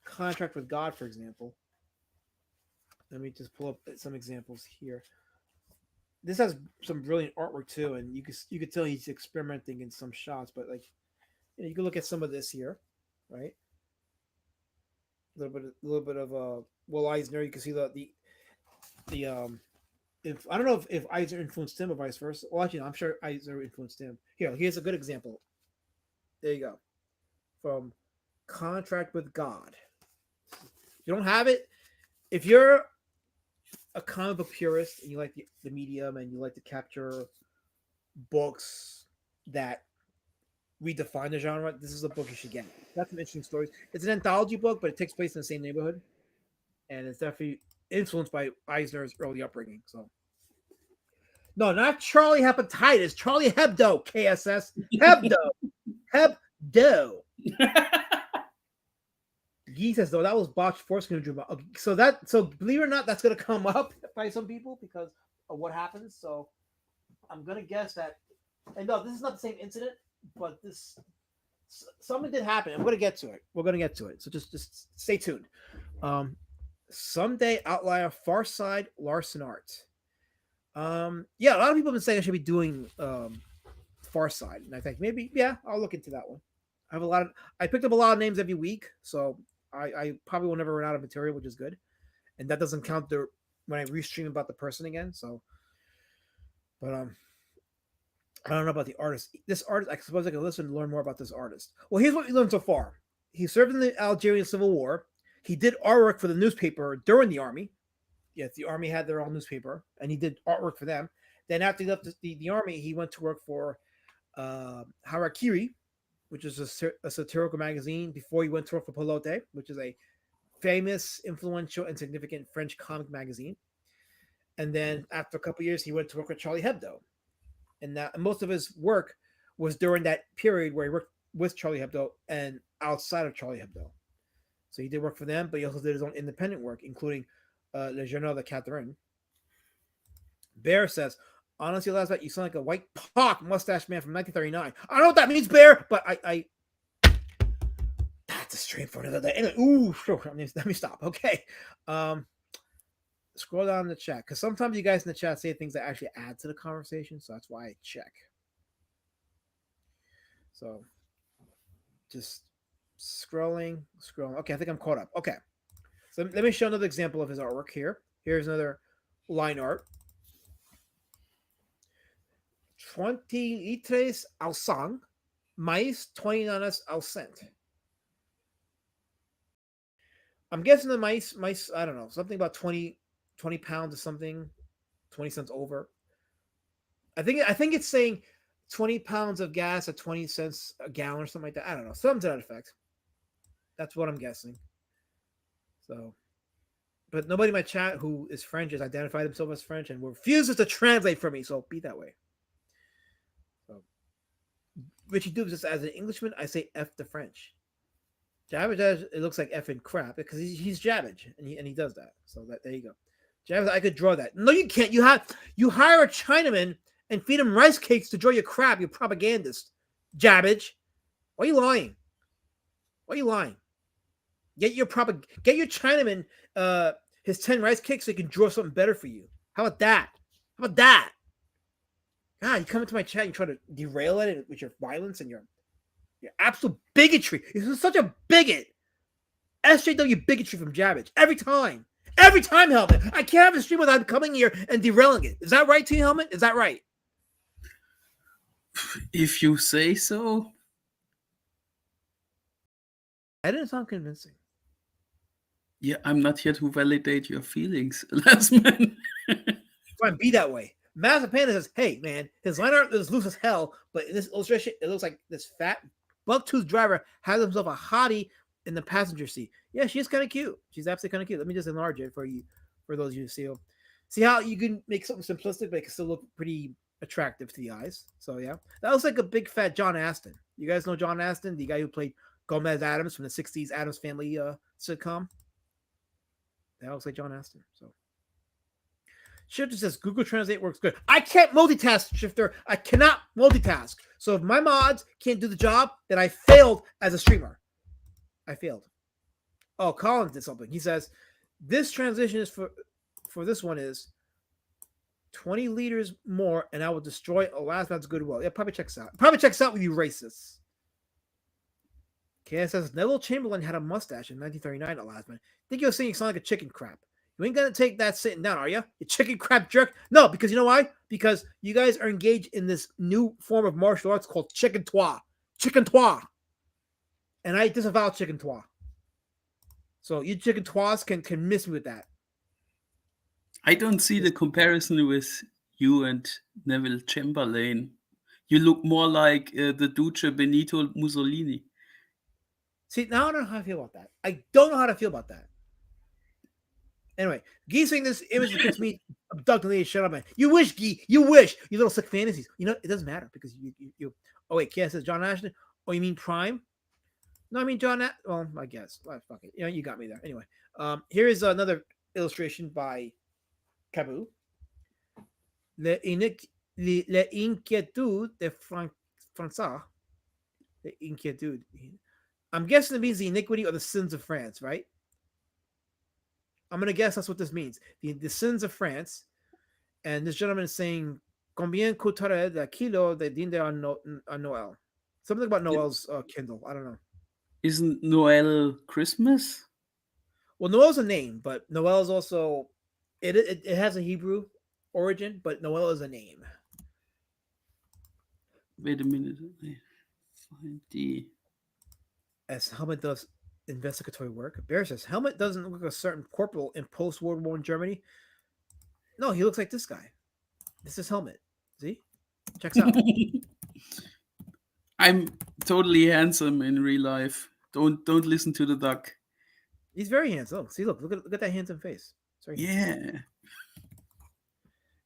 Contract with God, for example, let me just pull up some examples here. This has some brilliant artwork too, and you could tell he's experimenting in some shots, but like you can look at some of this here, right? A little bit of Will Eisner. You can see the if I don't know if Eisner influenced him or vice versa. Well, actually, no, I'm sure Eisner influenced him. Here's a good example. There you go. From Contract with God. If you don't have it, if you're a comic book purist and you like the medium and you like to capture books that redefine the genre, this is a book you should get. That's some interesting stories. It's an anthology book, but it takes place in the same neighborhood, and it's definitely influenced by Eisner's early upbringing. So, no, not Charlie Hepatitis, Charlie Hebdo, KSS, Hebdo. He says though that was botched foreskin drew. Okay, so believe it or not, that's gonna come up by some people because of what happens. So I'm gonna guess that. And no, this is not the same incident, but something did happen. I'm gonna get to it. We're gonna get to it. So just stay tuned. Um, someday outlier Far Side Larson Art. Yeah, a lot of people have been saying I should be doing Far Side, and I think maybe I'll look into that one. I picked up a lot of names every week, so I probably will never run out of material, which is good. And that doesn't count the when I restream about the person again. So, but I don't know about the artist. This artist, I suppose I could listen and learn more about this artist. Well, here's what we learned so far. He served in the Algerian Civil War. He did artwork for the newspaper during the army. Yes, the army had their own newspaper, and he did artwork for them. Then after he left the army, he went to work for Harakiri, which is a satirical magazine, before he went to work for Pelote, which is a famous, influential, and significant French comic magazine. And then after a couple years, he went to work with Charlie Hebdo. And most of his work was during that period where he worked with Charlie Hebdo and outside of Charlie Hebdo. So he did work for them, but he also did his own independent work, including Le Journal de Catherine. Bear says, honestly, last night you sound like a white pock mustache man from 1939. I don't know what that means, Bear, but I that's a stream for another day. Anyway, let me stop. Okay. Scroll down in the chat, because sometimes you guys in the chat say things that actually add to the conversation, so that's why I check. So just scrolling. Okay, I think I'm caught up. Okay. So let me show another example of his artwork here. Here's another line art. 20 litres al sang, mais 20 nanas al cent. I'm guessing the mice, I don't know, something about 20 pounds or something, 20 cents over. I think it's saying 20 pounds of gas at 20 cents a gallon or something like that. I don't know, something to that effect. That's what I'm guessing. So, but nobody in my chat who is French has identified himself as French and refuses to translate for me. So be that way. So, Richie Dubes says, as an Englishman, I say F the French. Jabbage, it looks like effing crap because he's Jabbage and he does that. So there you go. Jabbage, I could draw that. No, you can't. You hire a Chinaman and feed him rice cakes to draw your crap. You propagandist, Jabbage. Why are you lying? Get your Chinaman his 10 rice cakes so he can draw something better for you. How about that? God, you come into my chat and you try to derail it with your violence and your absolute bigotry. You're such a bigot. SJW bigotry from Jabbage. Every time, Helmet. I can't have a stream without coming here and derailing it. Is that right, T Helmet? Is that right? If you say so. That didn't sound convincing. Yeah, I'm not here to validate your feelings, last man. Fine, be that way. Master Panda says, hey, man, his line art is loose as hell, but in this illustration, it looks like this fat, buck-toothed driver has himself a hottie in the passenger seat. Yeah, she's kind of cute. She's absolutely kind of cute. Let me just enlarge it for you, for those of you who see. See how you can make something simplistic, but it can still look pretty attractive to the eyes. So, yeah. That looks like a big, fat John Aston. You guys know John Aston, the guy who played Gomez Adams from the 60s Addams Family sitcom? That looks like John Aston. So, Shifter says Google Translate works good. I can't multitask, Shifter. I cannot multitask. So if my mods can't do the job, then I failed as a streamer. I failed. Oh, Collins did something. He says this transition is for this one is 20 liters more, and I will destroy a last man's goodwill. Yeah, probably checks out. With you racists. Okay, says Neville Chamberlain had a mustache in 1939 at last man. Think you're saying you sound like a chicken crap. You ain't gonna take that sitting down, are you? You chicken crap jerk. No, because you know why? Because you guys are engaged in this new form of martial arts called chicken tois. And I disavow chicken tois. So you chicken tois can miss me with that. I don't see the comparison with you and Neville Chamberlain. You look more like the Duce Benito Mussolini. See, now I don't know how I feel about that. Anyway, Guy saying this image depicts me abducting lady. Shut up, man. You wish, Guy. You little sick fantasies. You know, it doesn't matter because you. Oh, wait, Kia says John Ashton. Oh, you mean Prime? No, I mean John. Well, I guess. Well, fuck it. You know, you got me there. Anyway, here is another illustration by Cabu. L'inquiétude de François. The inquietude. I'm guessing it means the iniquity or the sins of France, right? I'm gonna guess that's what this means. The sins of France. And this gentleman is saying, "Combien coûterait le kilo de dinde à Noël?" Something about Noel's Kindle. I don't know. Isn't Noel Christmas? Well, Noel's a name, but Noel is also it has a Hebrew origin, but Noel is a name. Wait a minute. Find the. As Helmut does investigatory work, Bear says Helmut doesn't look like a certain corporal in post-World War Germany. No, he looks like this guy. This is Helmut. See? Checks out. I'm totally handsome in real life. Don't listen to the duck. He's very handsome. See, look at that handsome face. It's very handsome. Yeah.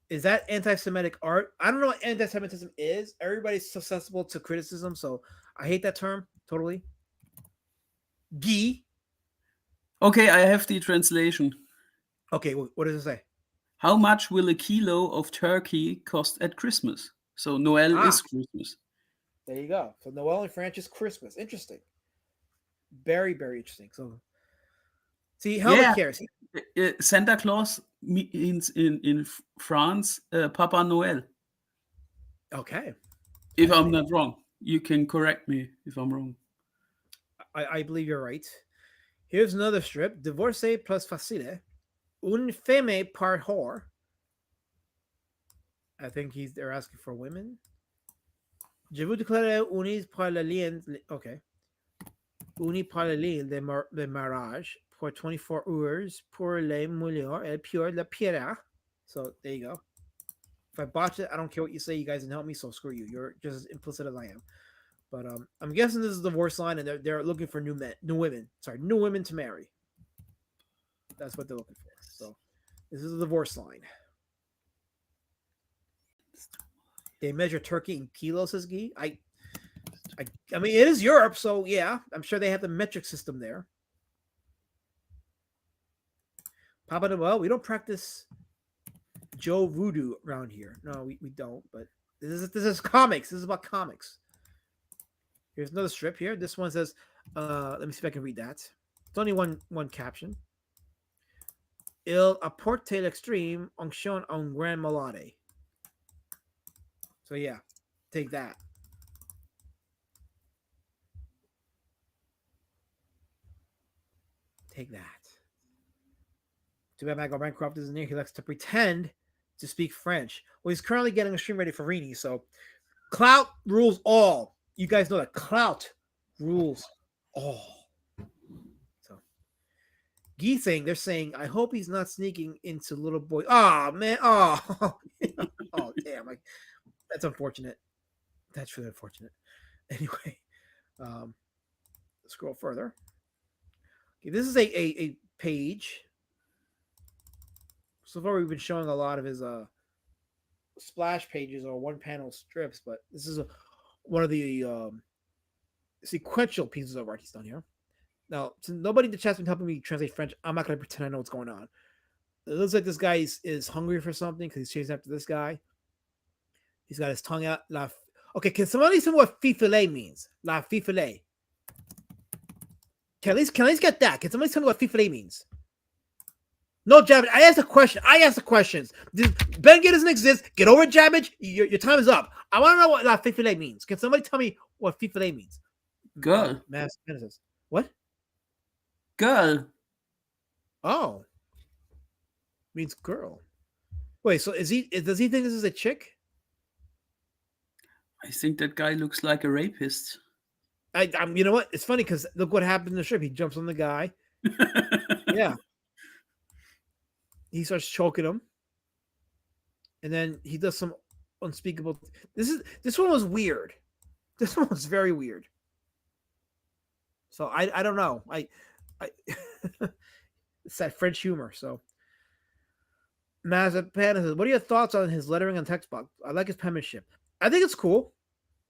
Is that anti-Semitic art? I don't know what anti-Semitism is. Everybody's susceptible to criticism, so I hate that term totally. Guy. Okay, I have the translation. Okay, what does it say? How much will a kilo of turkey cost at Christmas? So Noel is Christmas. There you go. So Noel and French is Christmas. Interesting. Very, very interesting. So see, Helmut cares. Santa Claus means in France Papa Noel. Okay. If I'm not wrong, you can correct me if I'm wrong. I believe you're right. Here's another strip. Divorcé plus facile. Une femme par whore. I think they're asking for women. Je vous déclare unis par la ligne. Okay. Unis par la ligne de mariage pour 24 heures pour les moulures et pure la pierre. So there you go. If I botch it, I don't care what you say. You guys can help me, so screw you. You're just as implicit as I am. But I'm guessing this is the divorce line, and they're looking for new women to marry. That's what they're looking for. So this is the divorce line. They measure turkey in kilos, says Guy. I mean, it is Europe, so yeah, I'm sure they have the metric system there. Papa Noel, we don't practice Joe Voodoo around here. No, we don't. But this is comics. This is about comics. Here's another strip here. This one says, let me see if I can read that. It's only one caption. Il apporte l'extreme onction en grand malade. So yeah, take that. Take that. Too bad Michael Bancroft isn't here. He likes to pretend to speak French. Well, he's currently getting a stream ready for Rini, so clout rules all. You guys know that clout rules all. So they're saying, I hope he's not sneaking into little boy. Oh man, oh damn, that's unfortunate. That's really unfortunate. Anyway, scroll further. Okay, this is a page. So far, we've been showing a lot of his splash pages or one panel strips, but this is one of the sequential pieces of art he's done here. Now, since nobody in the chat's been helping me translate French, I'm not going to pretend I know what's going on. It looks like this guy is hungry for something because he's chasing after this guy. He's got his tongue out. Okay, can somebody tell me what filet means? La filet. Can at least get that? Can somebody tell me what filet means? No, Jabbage. I asked a question. I asked the questions. Ben doesn't exist. Get over it, Jabbage. Your time is up. I want to know what la filet means. Can somebody tell me what filet means? Girl. Mass Genesis. What? Girl. Oh. Means girl. Wait, so does he think this is a chick? I think that guy looks like a rapist. You know what? It's funny because look what happened in the strip. He jumps on the guy. Yeah. He starts choking him. And then he does some unspeakable. This one was weird. This one was very weird. So I don't know. I it's that French humor. So Mazapan says, what are your thoughts on his lettering on text box? I like his penmanship. I think it's cool.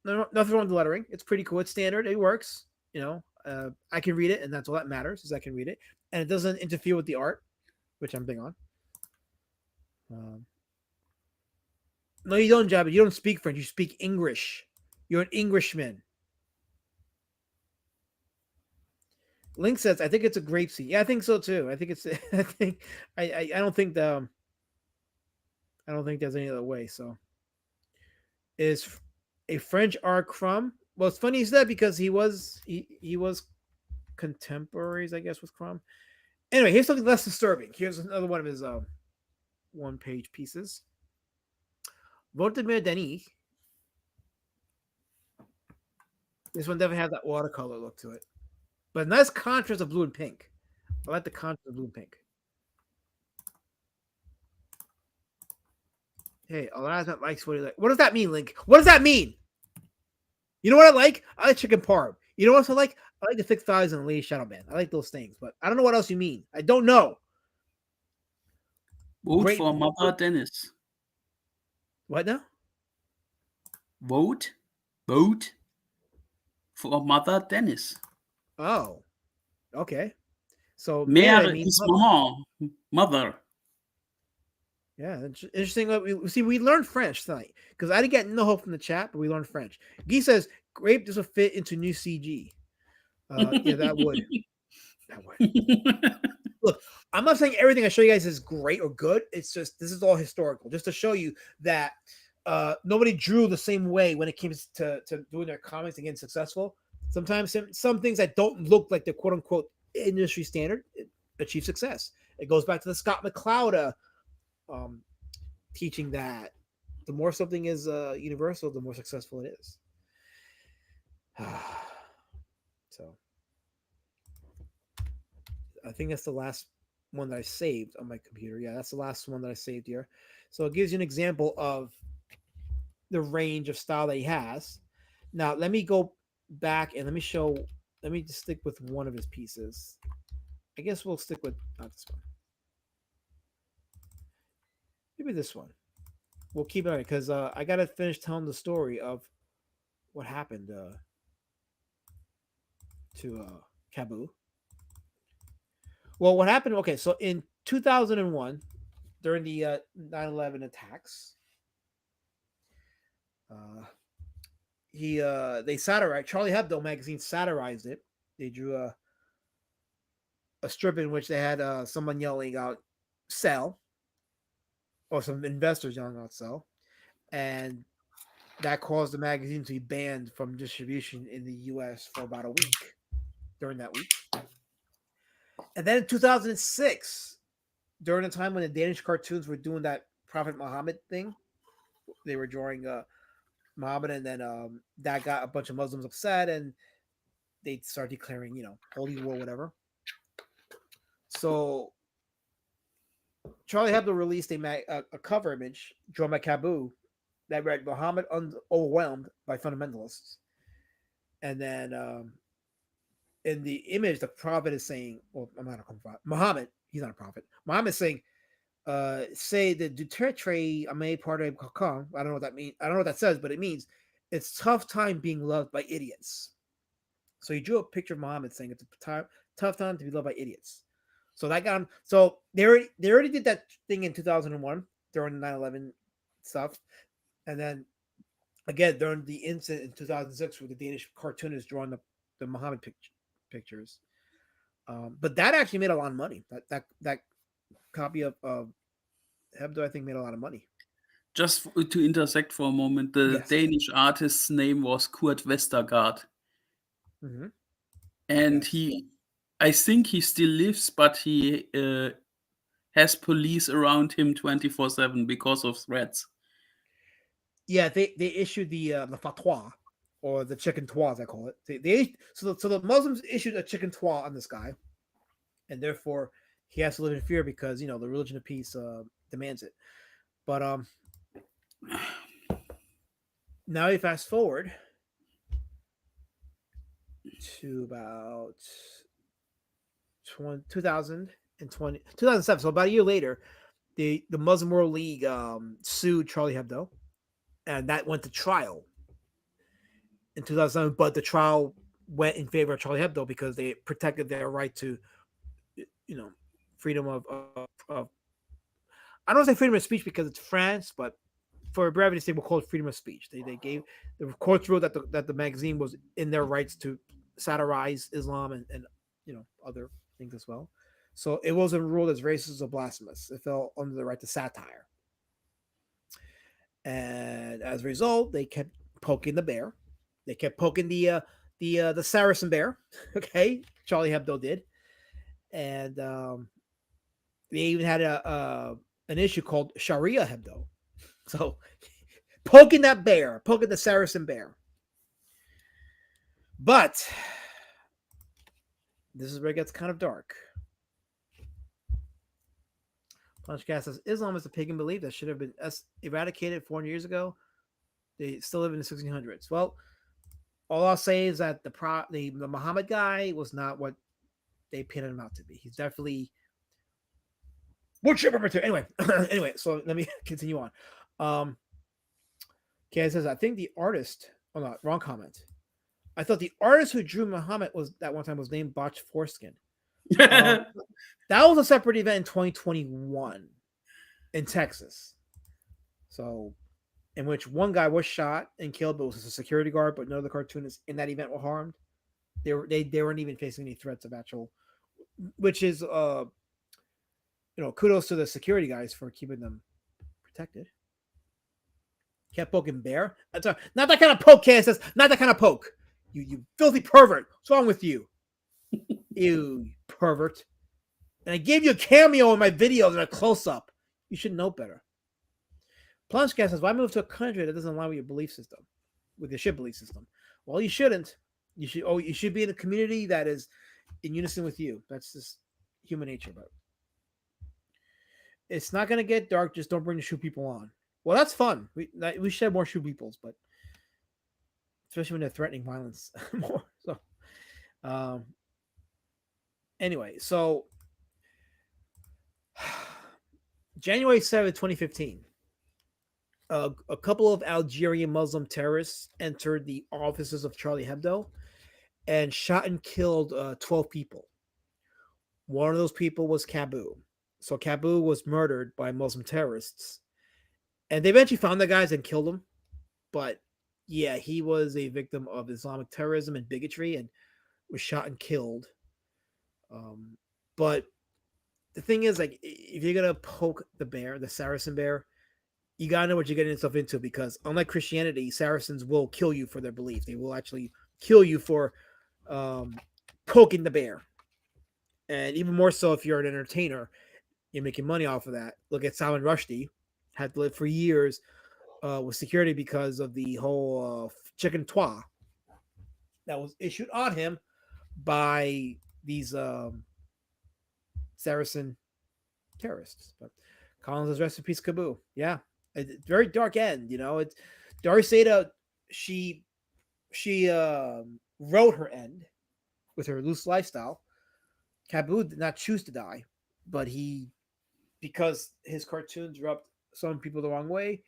Nothing wrong with the lettering. It's pretty cool. It's standard. It works. I can read it, and that's all that matters is I can read it, and it doesn't interfere with the art, which I'm big on. No, you don't, Jabba. You don't speak French. You speak English. You're an Englishman. Link says, "I think it's a grape seed." Yeah, I think so too. I think it's. I think. I don't think the. I don't think there's any other way. So is a French art Crumb? Well, it's funny you said that because he was contemporaries, I guess, with Crumb. Anyway, here's something less disturbing. Here's another one of his one page pieces. Voltaire Denis. This one definitely has that watercolor look to it. But nice contrast of blue and pink. I like the contrast of blue and pink. Hey, Alaska likes what he like. What does that mean, Link? What does that mean? You know what I like? I like chicken parm. You know what else I like? I like the thick thighs and the lady shadow band. I like those things, but I don't know what else you mean. I don't know. Vote Great. for Mother Dennis. What now? Vote for Mother Dennis. Oh, okay. So Mère Mary means is mother. mother. Yeah, interesting. We learned French tonight because I didn't get no help from the chat, but we learned French. Guy says grape doesn't fit into new CG. Yeah, that would. That would. Look, I'm not saying everything I show you guys is great or good. It's just this is all historical, just to show you that nobody drew the same way when it came to doing their comics and getting successful. Sometimes some things that don't look like the quote unquote industry standard achieve success. It goes back to the Scott McCloud teaching that the more something is universal, the more successful it is. So I think that's the last one that I saved on my computer. Yeah, that's the last one that I saved here. So it gives you an example of the range of style that he has. Now let me go back and let me just stick with one of his pieces. I guess we'll stick with not this one. Maybe this one. We'll keep it on because I gotta finish telling the story of what happened to Cabu. Well, what happened? Okay, so in 2001, during the 9/11 attacks, they satirized Charlie Hebdo magazine satirized it. They drew a strip in which they had someone yelling out "sell" or some investors yelling out "sell," and that caused the magazine to be banned from distribution in the U.S. for about a week. During that week, and then in 2006, during the time when the Danish cartoons were doing that Prophet Muhammad thing, they were drawing Muhammad, and then that got a bunch of Muslims upset, and they started declaring, holy war, whatever. So Charlie Hebdo released a cover image drawn by Cabu that read Muhammad overwhelmed by fundamentalists, and then in the image, the prophet is saying, well, I'm not a prophet. Muhammad, he's not a prophet. Muhammad is saying, say the Duterte Ame part of Kong. I don't know what that means. I don't know what that says, but it means it's tough time being loved by idiots. So he drew a picture of Muhammad saying it's a tough time to be loved by idiots. So that got him. So they already did that thing in 2001 during the 9/11 stuff, and then again during the incident in 2006 where the Danish cartoonist drawing the Muhammad pictures. But that actually made a lot of money. That copy of Hebdo, I think, made a lot of money. Just to intersect for a moment, the Yes. Danish artist's name was Kurt Vestergaard. Mm-hmm. And Yes. I think he still lives, but he has police around him 24/7 because of threats. Yeah, they issued the fatwa, or the chicken tois, as I call it. So the Muslims issued a chicken tois on this guy, and therefore he has to live in fear because the religion of peace demands it. But now you fast forward to about 2007. So about a year later, the Muslim World League sued Charlie Hebdo, and that went to trial in 2007. But the trial went in favor of Charlie Hebdo because they protected their right to, freedom of I don't say freedom of speech because it's France, but for brevity's sake, we'll call it freedom of speech. They gave the courts ruled that the magazine was in their rights to satirize Islam and other things as well. So it wasn't ruled as racist or blasphemous. It fell under the right to satire. And as a result, they kept poking the bear. They kept poking the Saracen bear. Okay, Charlie Hebdo did, and they even had an issue called Sharia Hebdo. So poking that bear, poking the Saracen bear. But this is where it gets kind of dark. Punchcast says Islam is a pagan belief that should have been eradicated 400 years ago. They still live in the 1600s. Well, all I'll say is that the Muhammad guy was not what they painted him out to be. He's definitely worship material. Anyway, so let me continue on. Okay, it says I think the artist. Oh no, wrong comment. I thought the artist who drew Muhammad was that one time was named Botch Foreskin. That was a separate event in 2021 in Texas. So, in which one guy was shot and killed, but was a security guard, but none of the cartoonists in that event were harmed. They weren't even facing any threats of actual, which is kudos to the security guys for keeping them protected. Kept poking bear. That's not that kind of poke, Kansas. Not that kind of poke. You filthy pervert. What's wrong with you? You pervert. And I gave you a cameo in my videos and a close-up. You should know better. Plungecat says, why move to a country that doesn't align with your belief system? With your shit belief system? Well, you shouldn't. You should be in a community that is in unison with you. That's just human nature, but it's not gonna get dark, just don't bring the shoe people on. Well, that's fun. We should have more shoe peoples, but especially when they're threatening violence more. So anyway, so January 7th, 2015, a couple of Algerian Muslim terrorists entered the offices of Charlie Hebdo and shot and killed 12 people. One of those people was Cabu. So Cabu was murdered by Muslim terrorists. And they eventually found the guys and killed him. But yeah, he was a victim of Islamic terrorism and bigotry and was shot and killed. But the thing is, like, if you're gonna poke the bear, the Saracen bear, you gotta know what you're getting yourself into, because unlike Christianity, Saracens will kill you for their belief. They will actually kill you for poking the bear. And even more so if you're an entertainer, you're making money off of that. Look at Salman Rushdie, had to live for years with security because of the whole chicken toit that was issued on him by these Saracen terrorists. But Collins says, rest in peace, Cabu. Yeah, it's very dark end. It's Dari Seda. She wrote her end with her loose lifestyle. Cabu did not choose to die, but because his cartoons rubbed some people the wrong way,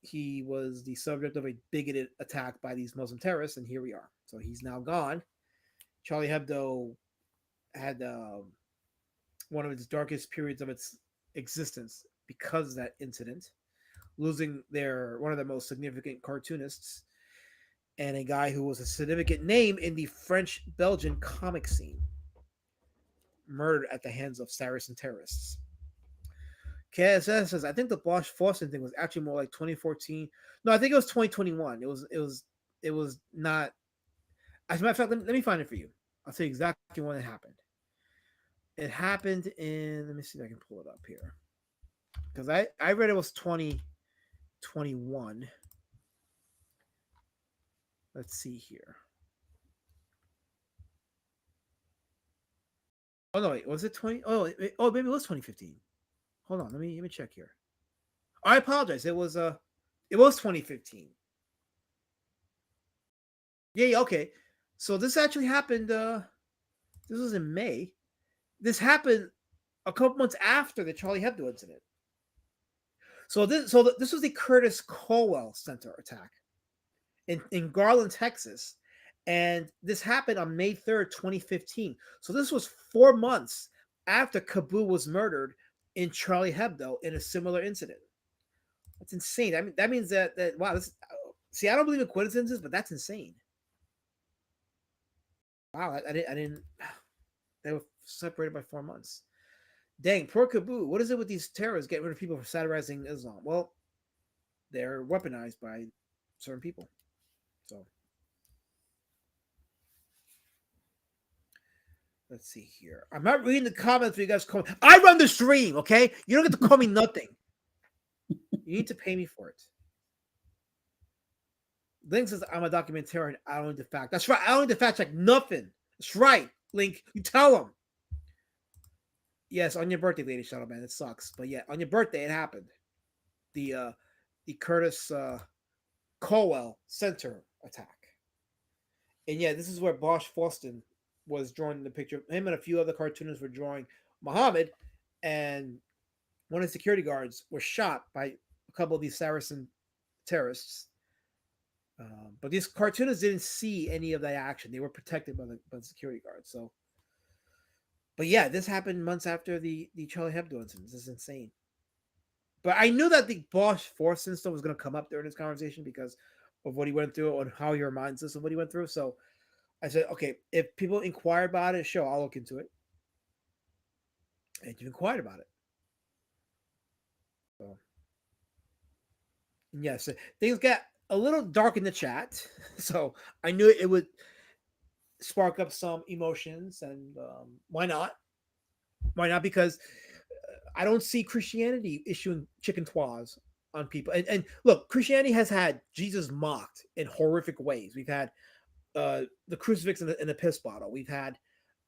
he was the subject of a bigoted attack by these Muslim terrorists, and here we are. So he's now gone. Charlie Hebdo had one of its darkest periods of its existence because of that incident, losing one of their most significant cartoonists and a guy who was a significant name in the French-Belgian comic scene, murdered at the hands of Saracen terrorists. KSS says, I think the Bosch Fawcett thing was actually more like 2014. No, I think it was 2021. It was not. As a matter of fact, let me find it for you. I'll tell you exactly when it happened. It happened in, let me see if I can pull it up here. Because I read it was 2021. Let's see here. Oh no, wait, was it 20? Oh, maybe it was 2015. Hold on, let me check here. I apologize. It was 2015. Yeah, okay. So this actually happened. This was in May. This happened a couple months after the Charlie Hebdo incident. So this was the Curtis Colwell Center attack in Garland, Texas. And this happened on May 3rd, 2015. So this was 4 months after Cabu was murdered in Charlie Hebdo in a similar incident. That's insane. I mean, that means that wow. See, I don't believe in coincidences, but that's insane. Wow, I didn't. They were separated by 4 months. Dang, poor Cabu. What is it with these terrorists getting rid of people for satirizing Islam? Well, they're weaponized by certain people. So let's see here. I'm not reading the comments for you guys. I run the stream, okay? You don't get to call me nothing. You need to pay me for it. Link says I'm a documentarian. I don't need to fact. That's right. I don't need to fact check nothing. That's right, Link. You tell them. Yes, on your birthday, ladies and gentlemen. It sucks, but yeah, on your birthday it happened. The Curtis Colwell Center attack, and yeah, this is where Bosch Fawston was drawing the picture. Him and a few other cartoonists were drawing Muhammad, and one of the security guards was shot by a couple of these Saracen terrorists. But these cartoonists didn't see any of that action. They were protected by the security guards. So, but yeah, this happened months after the Charlie Hebdo incident. This is insane. But I knew that the Bosch Forson stuff was going to come up during this conversation because of what he went through and how he reminds us of what he went through. So I said, okay, if people inquire about it, sure, I'll look into it. And you inquired about it. So, yes, things got a little dark in the chat. So I knew it would spark up some emotions. And why not? Why not? Because I don't see Christianity issuing chicken twas on people. And look, Christianity has had Jesus mocked in horrific ways. We've had the crucifix in the piss bottle. We've had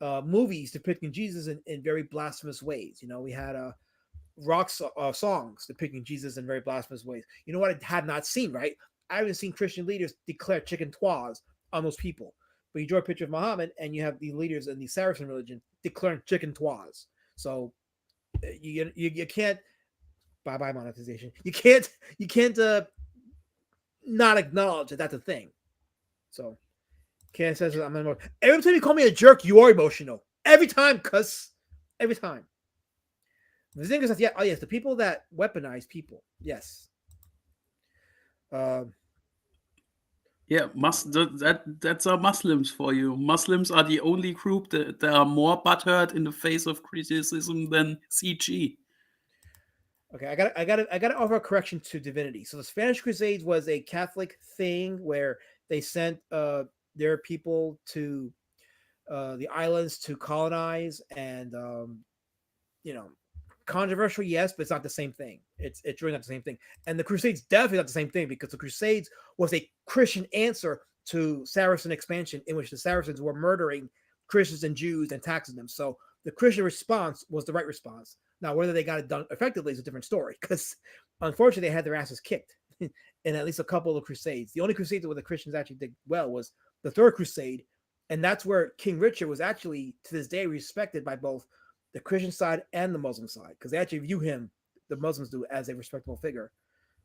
movies depicting Jesus in very blasphemous ways. You know, we had rock songs depicting Jesus in very blasphemous ways. You know what I had not seen, right? I haven't seen Christian leaders declare chicken twas on those people. But you draw a picture of Muhammad and you have the leaders in the Saracen religion declaring chicken twas. So you can't bye monetization. You can't not acknowledge that that's a thing. So Ken says I'm emotional. Every time you call me a jerk, you are emotional. Every time, cuss. Every time. The thing is that yes, the people that weaponize people. Yes. Yeah, that's our Muslims for you. Muslims are the only group that are more butthurt in the face of criticism than CG. Okay, I got to offer a correction to divinity. So the Spanish Crusades was a Catholic thing where they sent their people to the islands to colonize, and controversial, yes, but it's not the same thing. It's really not the same thing. And the Crusades definitely not the same thing because the Crusades was a Christian answer to Saracen expansion, in which the Saracens were murdering Christians and Jews and taxing them. So the Christian response was the right response. Now, whether they got it done effectively is a different story because unfortunately they had their asses kicked in at least a couple of crusades. The only crusade where the Christians actually did well was the Third Crusade, and that's where King Richard was actually to this day respected by both the Christian side and the Muslim side, because they actually view him, the Muslims do, as a respectable figure.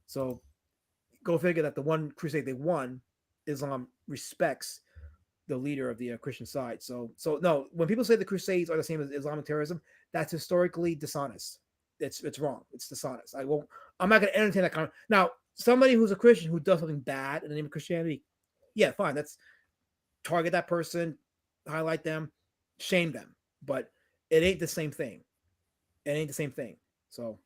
So go figure that the one crusade they won, Islam respects the leader of the Christian side. So no, when people say the Crusades are the same as Islamic terrorism, that's historically dishonest. It's wrong. It's dishonest. I'm not going to entertain that kind of. Now, somebody who's a Christian who does something bad in the name of Christianity, yeah, fine. That's target that person, highlight them, shame them, but it ain't the same thing. It ain't the same thing. So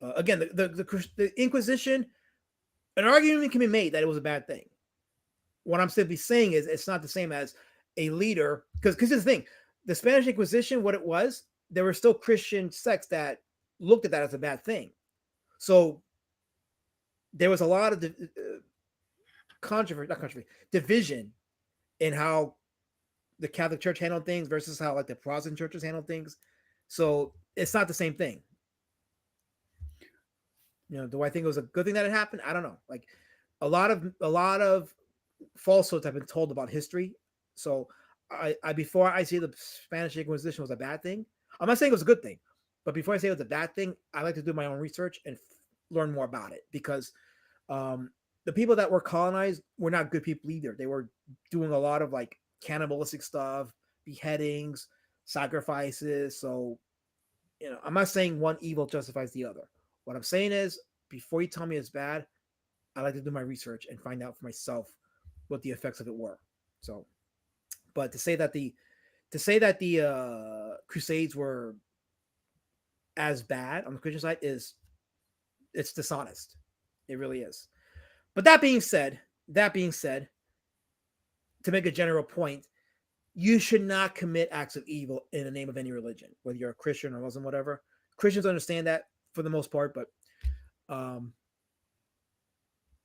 again, the Inquisition, an argument can be made that it was a bad thing. What I'm simply saying is it's not the same as a leader, because here's the thing: the Spanish Inquisition, what it was, there were still Christian sects that looked at that as a bad thing. So there was a lot of division in how the Catholic Church handled things versus how like the Protestant churches handled things. So it's not the same thing. Do I think it was a good thing that it happened? I don't know. Like a lot of falsehoods have been told about history. So I before I say the Spanish Inquisition was a bad thing, I'm not saying it was a good thing, but before I say it was a bad thing, I like to do my own research and learn more about it, because the people that were colonized were not good people either. They were doing a lot of like cannibalistic stuff, beheadings, sacrifices. So, I'm not saying one evil justifies the other. What I'm saying is before you tell me it's bad, I like to do my research and find out for myself what the effects of it were. So, but to say that the Crusades were as bad on the Christian side it's dishonest. It really is. But that being said, to make a general point, you should not commit acts of evil in the name of any religion, whether you're a Christian or Muslim, whatever. Christians understand that for the most part, but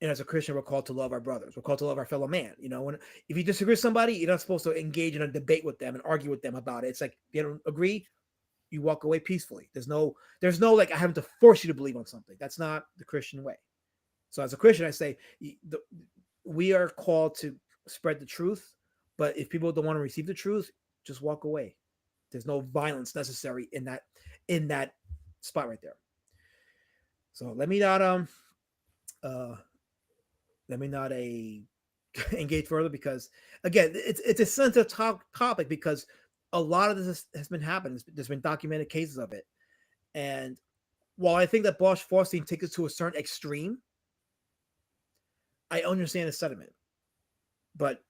and as a Christian, we're called to love our brothers. We're called to love our fellow man. If you disagree with somebody, you're not supposed to engage in a debate with them and argue with them about it. It's like if you don't agree, you walk away peacefully. There's no like I have to force you to believe on something. That's not the Christian way. So as a Christian, I say we are called to spread the truth, but if people don't want to receive the truth, just walk away. There's no violence necessary in that spot right there. So let me not engage further because again, it's a sensitive topic because a lot of this has been happening. There's been documented cases of it, and while I think that Bosch Forstein takes it to a certain extreme, I understand his sentiment, but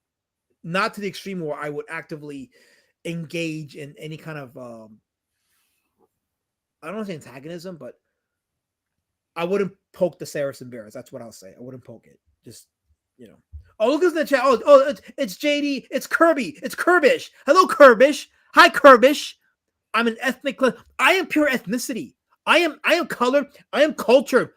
not to the extreme where I would actively engage in any kind of I don't want to say antagonism, but I wouldn't poke the Saracen bears. That's what I'll say. I wouldn't poke it. Just Oh, look who's in the chat. Oh, it's JD. It's Kirby. It's Kirbish. Hello, Kirbish. Hi, Kirbish. I'm an ethnic. I am pure ethnicity. I am color. I am culture.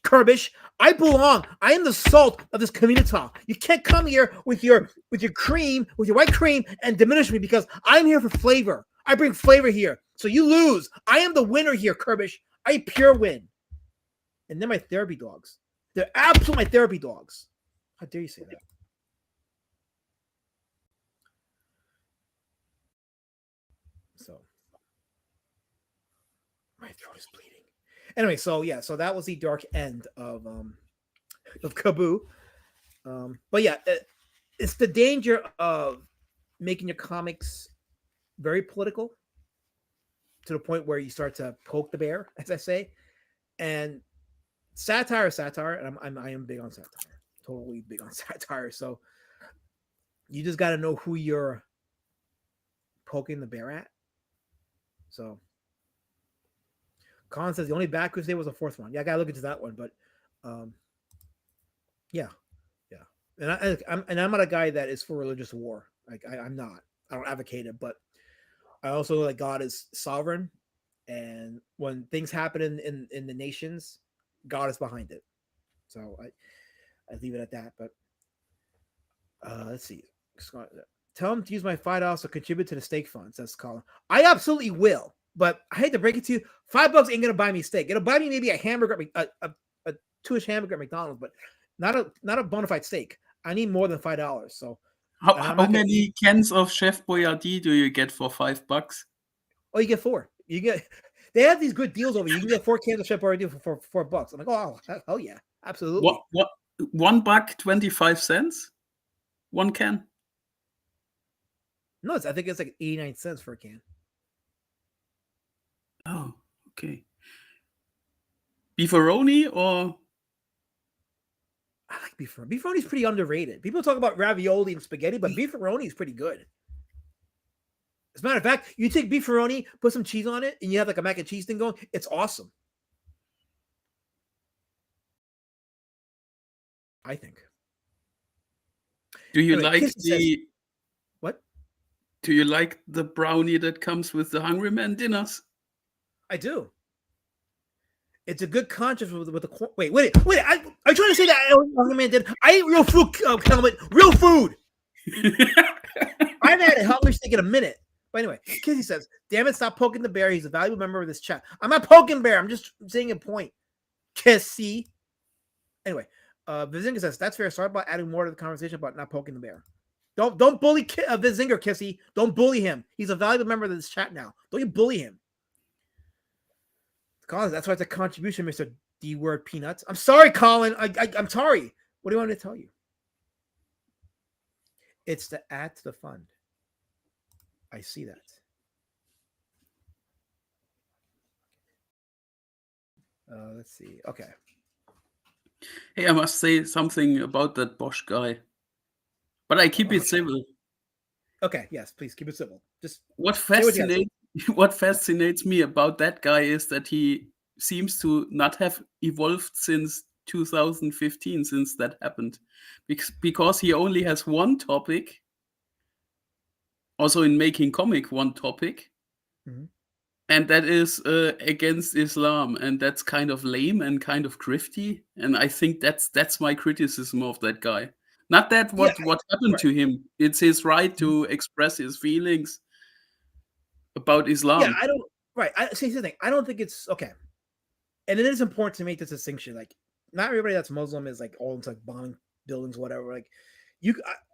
Kirbish. I belong. I am the salt of this community. You can't come here with your cream, with your white cream, and diminish me because I'm here for flavor. I bring flavor here. So you lose. I am the winner here, Kirbish. I pure win. And then my therapy dogs. They're absolutely my therapy dogs. How dare you say that? So my throat is bleeding. Anyway, so that was the dark end of Cabu. But yeah, it's the danger of making your comics very political to the point where you start to poke the bear, as I say. And satire is satire, and I am big on satire. Totally big on satire. So you just got to know who you're poking the bear at. So Colin says the only bad Crusade was the fourth one. Yeah, I gotta look into that one, but yeah. And I'm not a guy that is for religious war. Like I'm not. I don't advocate it, but I also know that God is sovereign, and when things happen in the nations, God is behind it. So I leave it at that. But let's see. Tell him to use my $5 to contribute to the steak fund, says Colin. I absolutely will, but I hate to break it to you. $5 ain't gonna buy me steak. It'll buy me maybe a hamburger, a two-ish hamburger at McDonald's, but not a bona fide steak. I need more than $5. So how many cans of Chef Boyardee do you get for $5? Oh, you get 4. They have these good deals over. You can get 4 cans of Chef Boyardee for $4. I'm like, oh yeah, absolutely. What $1.25? 1 can? No, I think it's like 89 cents for a can. Oh, okay. Beefaroni or? I like beefaroni. Beefaroni's pretty underrated. People talk about ravioli and spaghetti, but beefaroni is pretty good. As a matter of fact, you take beefaroni, put some cheese on it, and you have like a mac and cheese thing going. It's awesome. I think. Do you Anyway, like Kissy says, what? Do you like the brownie that comes with the Hungry Man dinners? I do. It's a good contrast with the wait. Are you trying to say that Hungry Man did? I ate real food, real food. I haven't had a hungry steak in a minute. But anyway, Kissy says, damn it, stop poking the bear. He's a valuable member of this chat. I'm not poking bear. I'm just saying a point. Kissy. Anyway, Vizinga says, that's fair. Sorry about adding more to the conversation about not poking the bear. Don't bully Vizinga, Kissy. Don't bully him. He's a valuable member of this chat now. Don't you bully him. Colin, that's why it's a contribution, Mr. D-word peanuts. I'm sorry, Colin. I'm sorry. What do you want me to tell you? It's to add to the fund. I see that. Let's see. Okay. Hey, I must say something about that Bosch guy, but I keep it Okay. civil. Okay. Yes. Please keep it civil. Just What say what you got to say. fascinates what fascinates me about that guy is that he seems to not have evolved since 2015, since that happened, because he only has one topic, also in making comic, one topic, Mhm. and that is against Islam, and that's kind of lame and kind of grifty, and I think that's my criticism of that guy. Not that Yeah. what happened Right. to him. It's his right Mhm. to express his feelings about Yeah. Islam. I don't. Right. I see the thing. I don't think it's okay. And it is important to make this distinction. Like, not everybody that's Muslim is like all into like bombing buildings, whatever. Like, you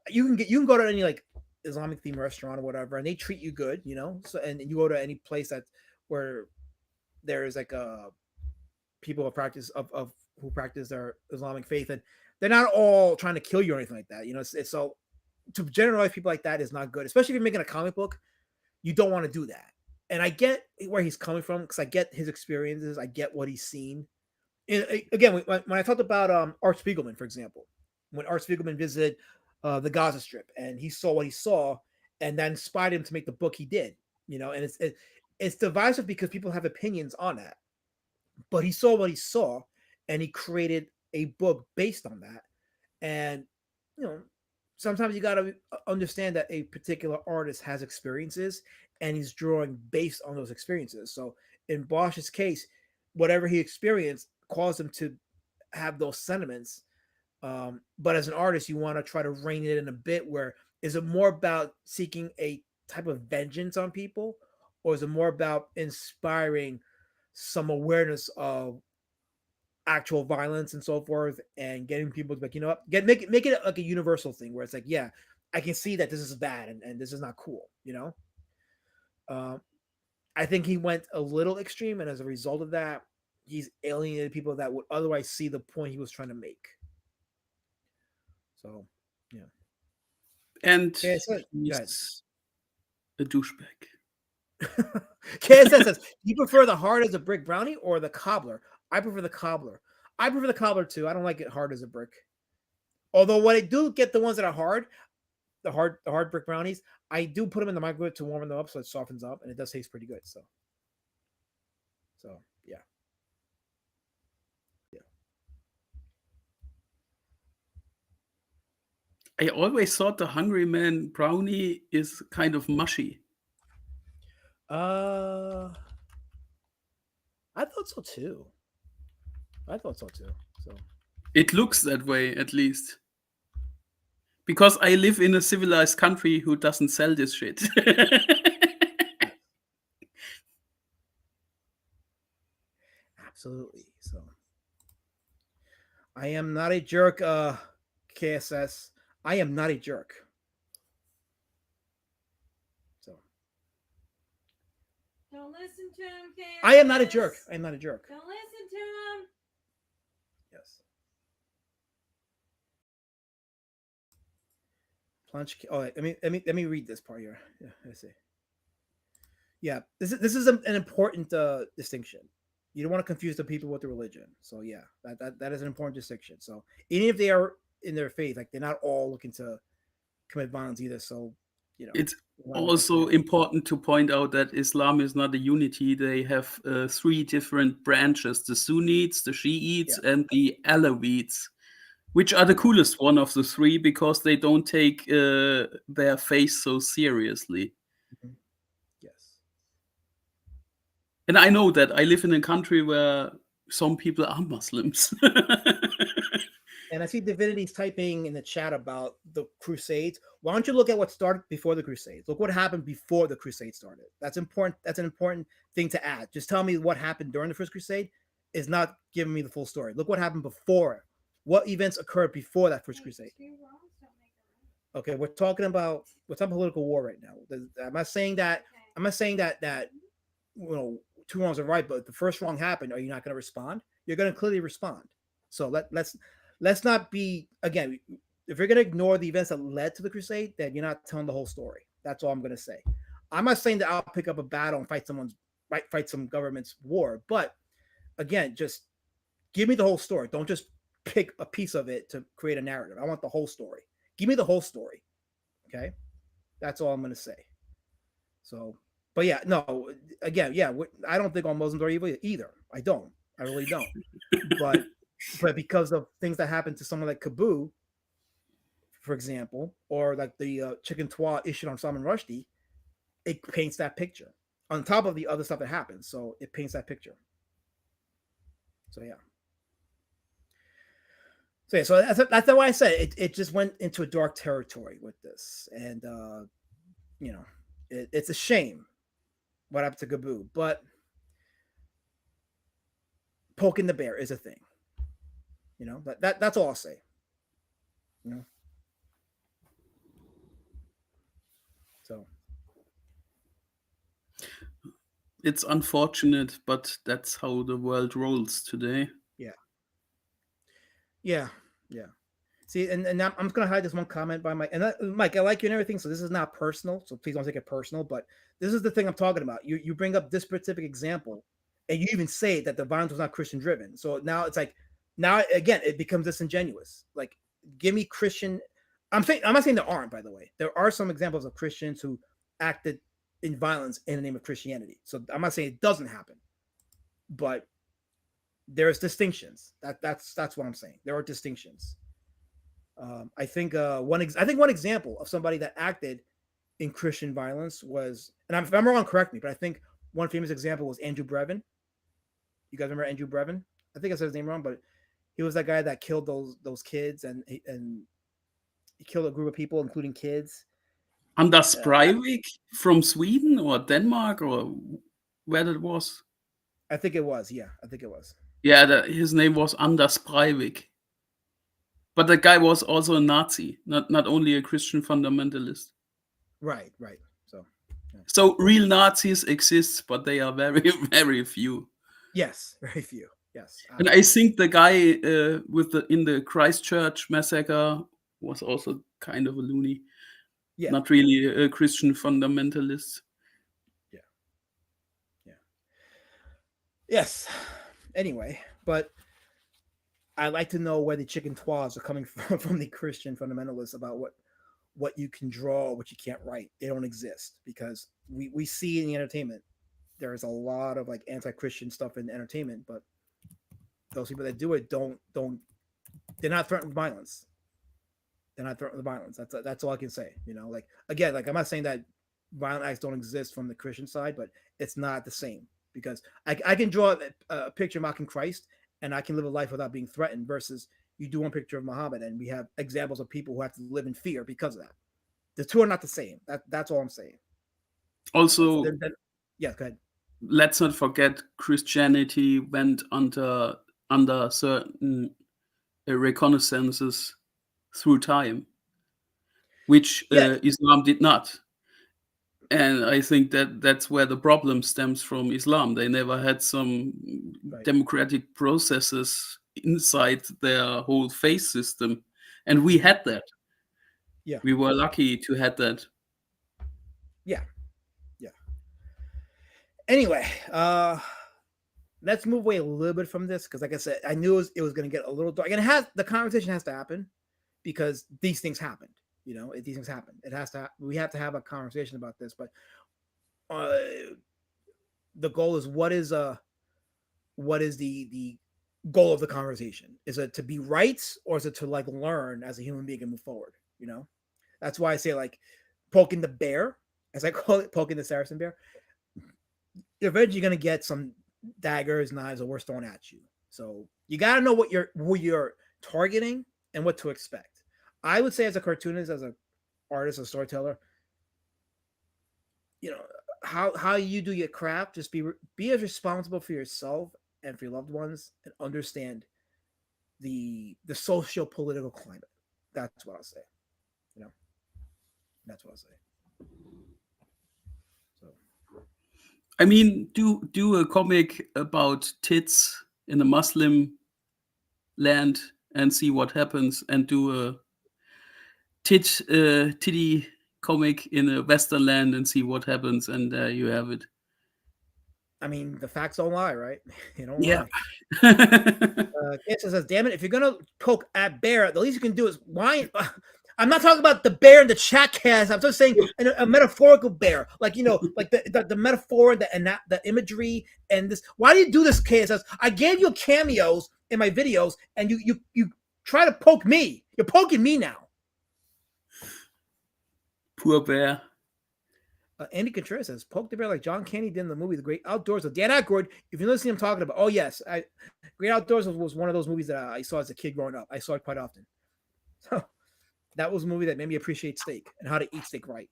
can go to any like Islamic themed restaurant or whatever, and they treat you good, you know. So and you go to any place that where there is like people of practice of who practice their Islamic faith, and they're not all trying to kill you or anything like that. You know, it's so to generalize people like that is not good, especially if you're making a comic book. You don't want to do that. And I get where he's coming from because I get his experiences, I get what he's seen. And again, when I talked about Art Spiegelman, for example, when Art Spiegelman visited the Gaza Strip and he saw what he saw, and that inspired him to make the book he did, you know, and it's divisive because people have opinions on that. But he saw what he saw, and he created a book based on that. And you know, sometimes you got to understand that a particular artist has experiences, and he's drawing based on those experiences. So in Bosch's case, whatever he experienced caused him to have those sentiments. But as an artist, you want to try to rein it in a bit. Where is it more about seeking a type of vengeance on people, or is it more about inspiring some awareness of actual violence and so forth, and getting people to be like, you know what, make it like a universal thing where it's like, yeah, I can see that this is bad and this is not cool, you know. Um, I think he went a little extreme, and as a result of that, he's alienated people that would otherwise see the point he was trying to make. So, yeah. And KSS, go ahead. he's a douchebag. KSS says, do you prefer the hard as a brick brownie or the cobbler? I prefer the cobbler. I prefer the cobbler too. I don't like it hard as a brick. Although when I do get the ones that are hard, the hard brick brownies, I do put them in the microwave to warm them up so it softens up, and it does taste pretty good. So yeah, yeah. I always thought the Hungry Man brownie is kind of mushy. Uh, I thought so too. I thought so too. So It looks that way, at least. Because I live in a civilized country who doesn't sell this shit. yeah, absolutely. So I am not a jerk. KSS. I am not a jerk. So Don't listen to him, Candace. I am not a jerk. I am not a jerk. Don't listen to him. Yes. Plunge. Oh, let me read this part here. Yeah, let's see. Yeah, this is an important distinction. You don't want to confuse the people with the religion. So yeah, that is an important distinction. So even if they are in their faith, like they're not all looking to commit violence either. So you know, It's you want to make that also clear. important to point out that Islam is not a unity. They have three different branches: the Sunnites, the Yeah. Shiites, and the Alawites, which are the coolest one of the three because they don't take their faith so seriously. Mhm. Yes. And I know that I live in a country where some people are Muslims. And I see Divinity's typing in the chat about the Crusades. Why don't you look at what started before the Crusades? Look what happened before the Crusade started. That's important. That's an important thing to add. Just tell me what happened during the First Crusade is not giving me the full story. Look what happened before. What events occurred before that First Crusade? Two wrongs don't make a right. Okay, we're talking political war right now. I'm not saying that. I'm not saying that two wrongs are right, but if the first wrong happened, are you not going to respond? You're going to clearly respond. So let's not be, again, if you're going to ignore the events that led to the crusade, then you're not telling the whole story. That's all I'm going to say. I'm not saying that I'll pick up a battle and fight some government's war, but again, just give me the whole story. Don't just pick a piece of it to create a narrative. I want the whole story. Give me the whole story. Okay, that's all I'm gonna say. So, but yeah, no, again, yeah, I don't think all Muslims are evil either. I don't. I really don't. But because of things that happened to someone like Cabu, for example, or like the chicken twa issued on Salman Rushdie, it paints that picture on top of the other stuff that happens. So it paints that picture. So yeah. So that's why I said it just went into a dark territory with this, and you know, it's a shame what happened to Cabu, but poking the bear is a thing. You know, that's all I'll say. You know, so It's unfortunate, but that's how the world rolls today. yeah, yeah, yeah. See, and I'm just gonna hide this one comment by Mike. And Mike, I like you and everything, so this is not personal. So please don't take it personal. But this is the thing I'm talking about. You bring up this specific example, and you even say that the violence was not Christian driven. So now it's like, now again it becomes disingenuous. Like, give me Christian. I'm not saying there aren't. By the way, there are some examples of Christians who acted in violence in the name of Christianity. So I'm not saying it doesn't happen, but there's distinctions. That's what I'm saying. There are distinctions. I think one example of somebody that acted in Christian violence was, and if I'm wrong, correct me, but I think one famous example was Andrew Brevin. You guys remember Andrew Brevin? I think I said his name wrong, but he was that guy that killed those kids, and he killed a group of people, including kids. Anders Breivik from Sweden or Denmark or where that was? I think it was. Yeah, I think it was. Yeah, his name was Anders Breivik. But the guy was also a Nazi, not only a Christian fundamentalist. Right. So real Nazis exist, but they are very, very few. Yes, very few. Yes. And I think the guy in the Christchurch massacre was also kind of a loony. Yeah. Not really a Christian fundamentalist. Yeah. Yes. Anyway, but I like to know where the chicken twas are coming from the Christian fundamentalists about what you can draw, what you can't write. They don't exist, because we see in the entertainment there's a lot of like anti-Christian stuff in entertainment, but those people that do it they're not threatened with violence. They're not threatened with violence. That's all I can say. You know, like, again, like, I'm not saying that violent acts don't exist from the Christian side, but it's not the same, because I can draw a picture of mocking Christ and I can live a life without being threatened, versus you do one picture of Muhammad and we have examples of people who have to live in fear because of that. The two are not the same. That's all I'm saying. Also, yeah, go ahead. Let's not forget Christianity went under certain reconnaissances through time, which Islam did not. And I think that's where the problem stems from Islam. They never had some democratic processes inside their whole faith system. And we had that. Yeah. We were lucky to have that. Yeah. Anyway, let's move away a little bit from this, because like I said, I knew it was going to get a little dark. And the conversation has to happen, because these things happened. You know, these things happen. We have to have a conversation about this. But the goal is, what is the goal of the conversation? Is it to be right, or is it to like learn as a human being and move forward? You know, that's why I say, like, poking the bear, as I call it, poking the Saracen bear. You're eventually going to get some daggers, knives, or worse thrown at you. So you got to know what you're targeting and what to expect. I would say, as a cartoonist, as an artist, a storyteller, you know, how you do your craft, just be as responsible for yourself and for your loved ones, and understand the socio-political climate. That's what I'll say. You know, that's what I'll say. So, I mean, do a comic about tits in a Muslim land and see what happens, and do a titty comic in a Western land and see what happens, and there you have it. I mean, the facts don't lie, right? They don't Yeah. lie. Cancer says, "Damn it! If you're gonna poke at bear, the least you can do is whine." I'm not talking about the bear in the chat cast. I'm just saying a metaphorical bear, like like the metaphor and that the imagery and this. Why do you do this, KSS? I gave you cameos in my videos, and you try to poke me. You're poking me now. Poor bear. Andy Contreras says, "Poke the bear like John Candy did in the movie The Great Outdoors" with Dan Aykroyd. If you know what I'm talking about, oh yes, Great Outdoors was one of those movies that I saw as a kid growing up. I saw it quite often. So that was a movie that made me appreciate steak and how to eat steak right.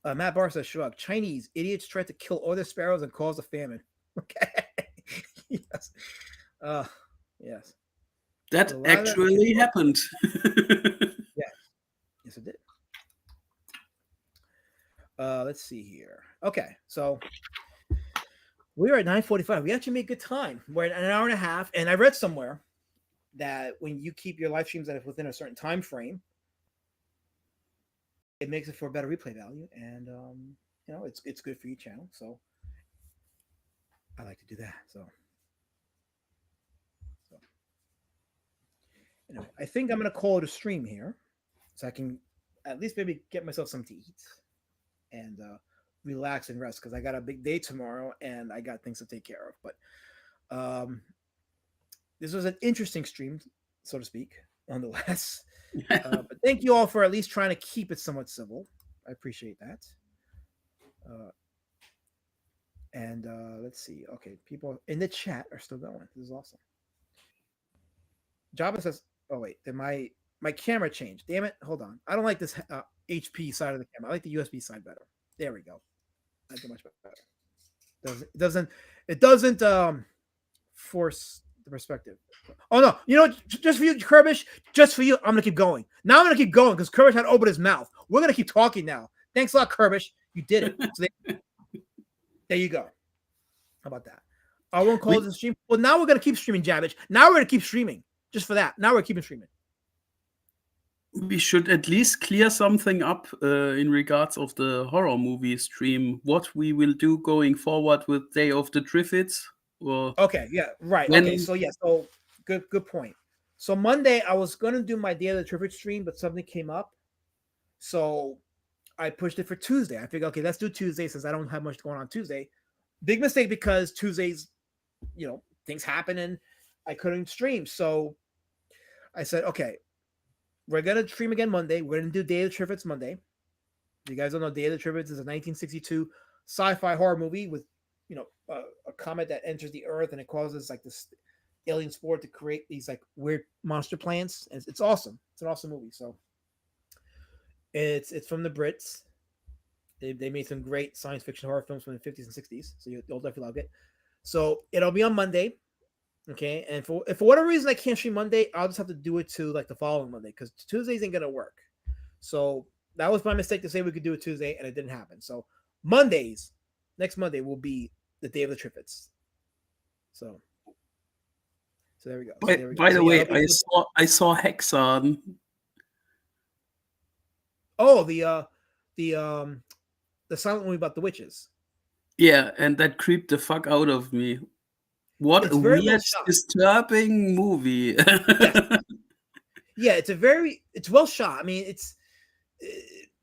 Matt Barr says, "Shrug. Chinese idiots tried to kill all their sparrows and cause a famine." Okay. Yes. Yes. That actually happened. Yeah. Yes, it did. Let's see here. Okay, so we're at 9:45. We actually made good time. We're at an hour and a half, and I read somewhere that when you keep your live streams at within a certain time frame, it makes it for a better replay value, and it's good for your channel. So I like to do that. So anyway, I think I'm gonna call it a stream here, so I can at least maybe get myself something to eat and relax and rest because I got a big day tomorrow and I got things to take care of. But this was an interesting stream, so to speak, nonetheless. But thank you all for at least trying to keep it somewhat civil. I appreciate that. And let's see. Okay, people in the chat are still going. This is awesome. Java says, "Oh wait, then my camera changed. Damn it! Hold on. I don't like this HP side of the camera. I like the USB side better. There we go. I like it much better. It doesn't force the perspective. Oh no! Just for you, Kirbish. Just for you, I'm gonna keep going. Now I'm gonna keep going because Kirbish had opened his mouth. We're gonna keep talking now. Thanks a lot, Kirbish. You did it. So there you go. How about that? I won't call it a stream. Well, now we're gonna keep streaming, Jabbage. Now we're gonna keep streaming just for that. Now we're keeping streaming. We should at least clear something up in regards of the horror movie stream. What we will do going forward with Day of the Triffids. Or okay, yeah, right. Okay, so good point. So Monday I was gonna do my Day of the Triffids stream, but something came up, so I pushed it for Tuesday. I figured, okay, let's do Tuesday since I don't have much going on Tuesday. Big mistake because Tuesdays, things happen and I couldn't stream. So I said, okay, we're gonna stream again Monday. We're gonna do Day of the Triffids Monday. You guys don't know, Day of the Triffids is a 1962 sci-fi horror movie with a comet that enters the Earth and it causes like this alien spore to create these like weird monster plants. And it's awesome. It's an awesome movie. So it's from the Brits. They made some great science fiction horror films from the 50s and 60s. So you'll definitely love it. So it'll be on Monday. Okay. And for whatever reason I can't stream Monday, I'll just have to do it to like the following Monday because Tuesdays ain't gonna work. So that was my mistake to say we could do it Tuesday and it didn't happen. So next Monday will be the Day of the Triffids. So there we go. By the way, I saw Hexon. Oh, the silent movie about the witches. Yeah, and that creeped the fuck out of me. What a weird, disturbing movie. Yes. Yeah, it's well shot. I mean,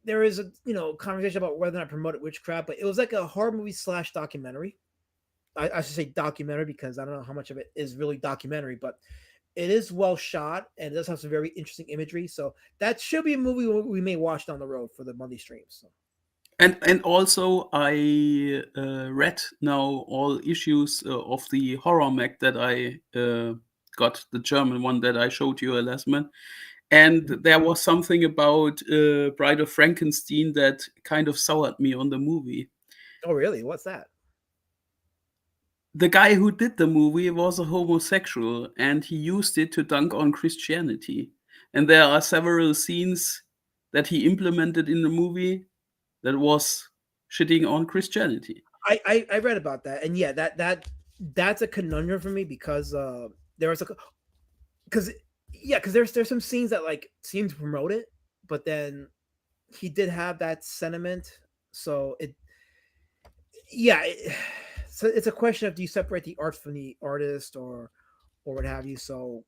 there is a conversation about whether or not promoted witchcraft, but it was like a horror movie / documentary. I should say documentary because I don't know how much of it is really documentary, but it is well shot and it does have some very interesting imagery. So that should be a movie we may watch down the road for the Monday streams. So. And also I read now all issues of the horror mag that I got, the German one that I showed you last month. And there was something about Bride of Frankenstein that kind of soured me on the movie. Oh, really? What's that? The guy who did the movie was a homosexual, and he used it to dunk on Christianity. And there are several scenes that he implemented in the movie that was shitting on Christianity. I read about that, and yeah, that's a conundrum for me because there's some scenes that like seem to promote it, but then he did have that sentiment, so yeah, so it's a question of do you separate the art from the artist or what have you. So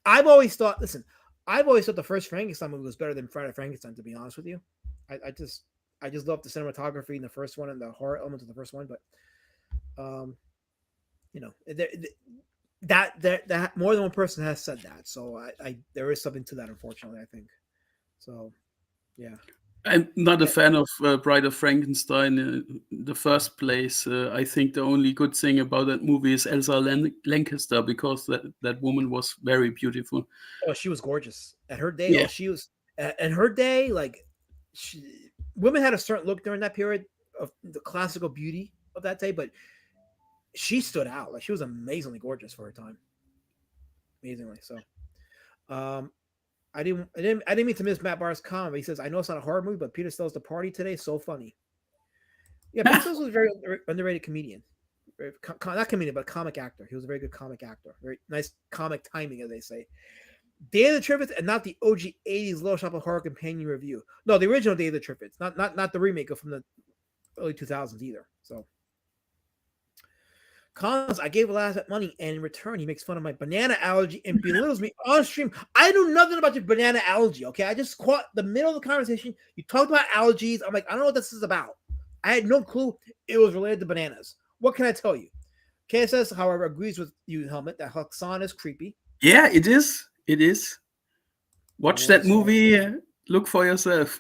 I've always thought, listen, I've always thought the first Frankenstein movie was better than Friday Frankenstein. To be honest with you, I just love the cinematography in the first one and the horror elements of the first one. But um, you know, that more than one person has said that. So I there is something to that. Unfortunately, I think so. Yeah. I'm not a fan of Bride of Frankenstein in the first place. I think the only good thing about that movie is Elsa Lancaster because that woman was very beautiful. Oh, she was gorgeous at her day. Yeah, Oh, she was at her day. Like, women had a certain look during that period of the classical beauty of that day, but she stood out. Like, she was amazingly gorgeous for her time. Amazingly so. Um, I didn't mean to miss Matt Barr's comment. He says, "I know it's not a horror movie, but Peter Sellers' The Party today so funny." Yeah, Peter Sellers was a very underrated comedian. Not comedian, but comic actor. He was a very good comic actor. Very nice comic timing, as they say. Day of the Triffids, and not the OG '80s Little Shop of Horror companion review. No, the original Day of the Triffids, not the remake from the early 2000s either. So, Collins, I gave Laz that money, and in return, he makes fun of my banana allergy and belittles me on stream. I know nothing about your banana allergy, okay? I just caught the middle of the conversation. You talked about allergies. I'm like, I don't know what this is about. I had no clue it was related to bananas. What can I tell you? KSS, however, agrees with you, Helmet, that Haxan is creepy. yeah, it is. It is. Watch that movie. Look for yourself.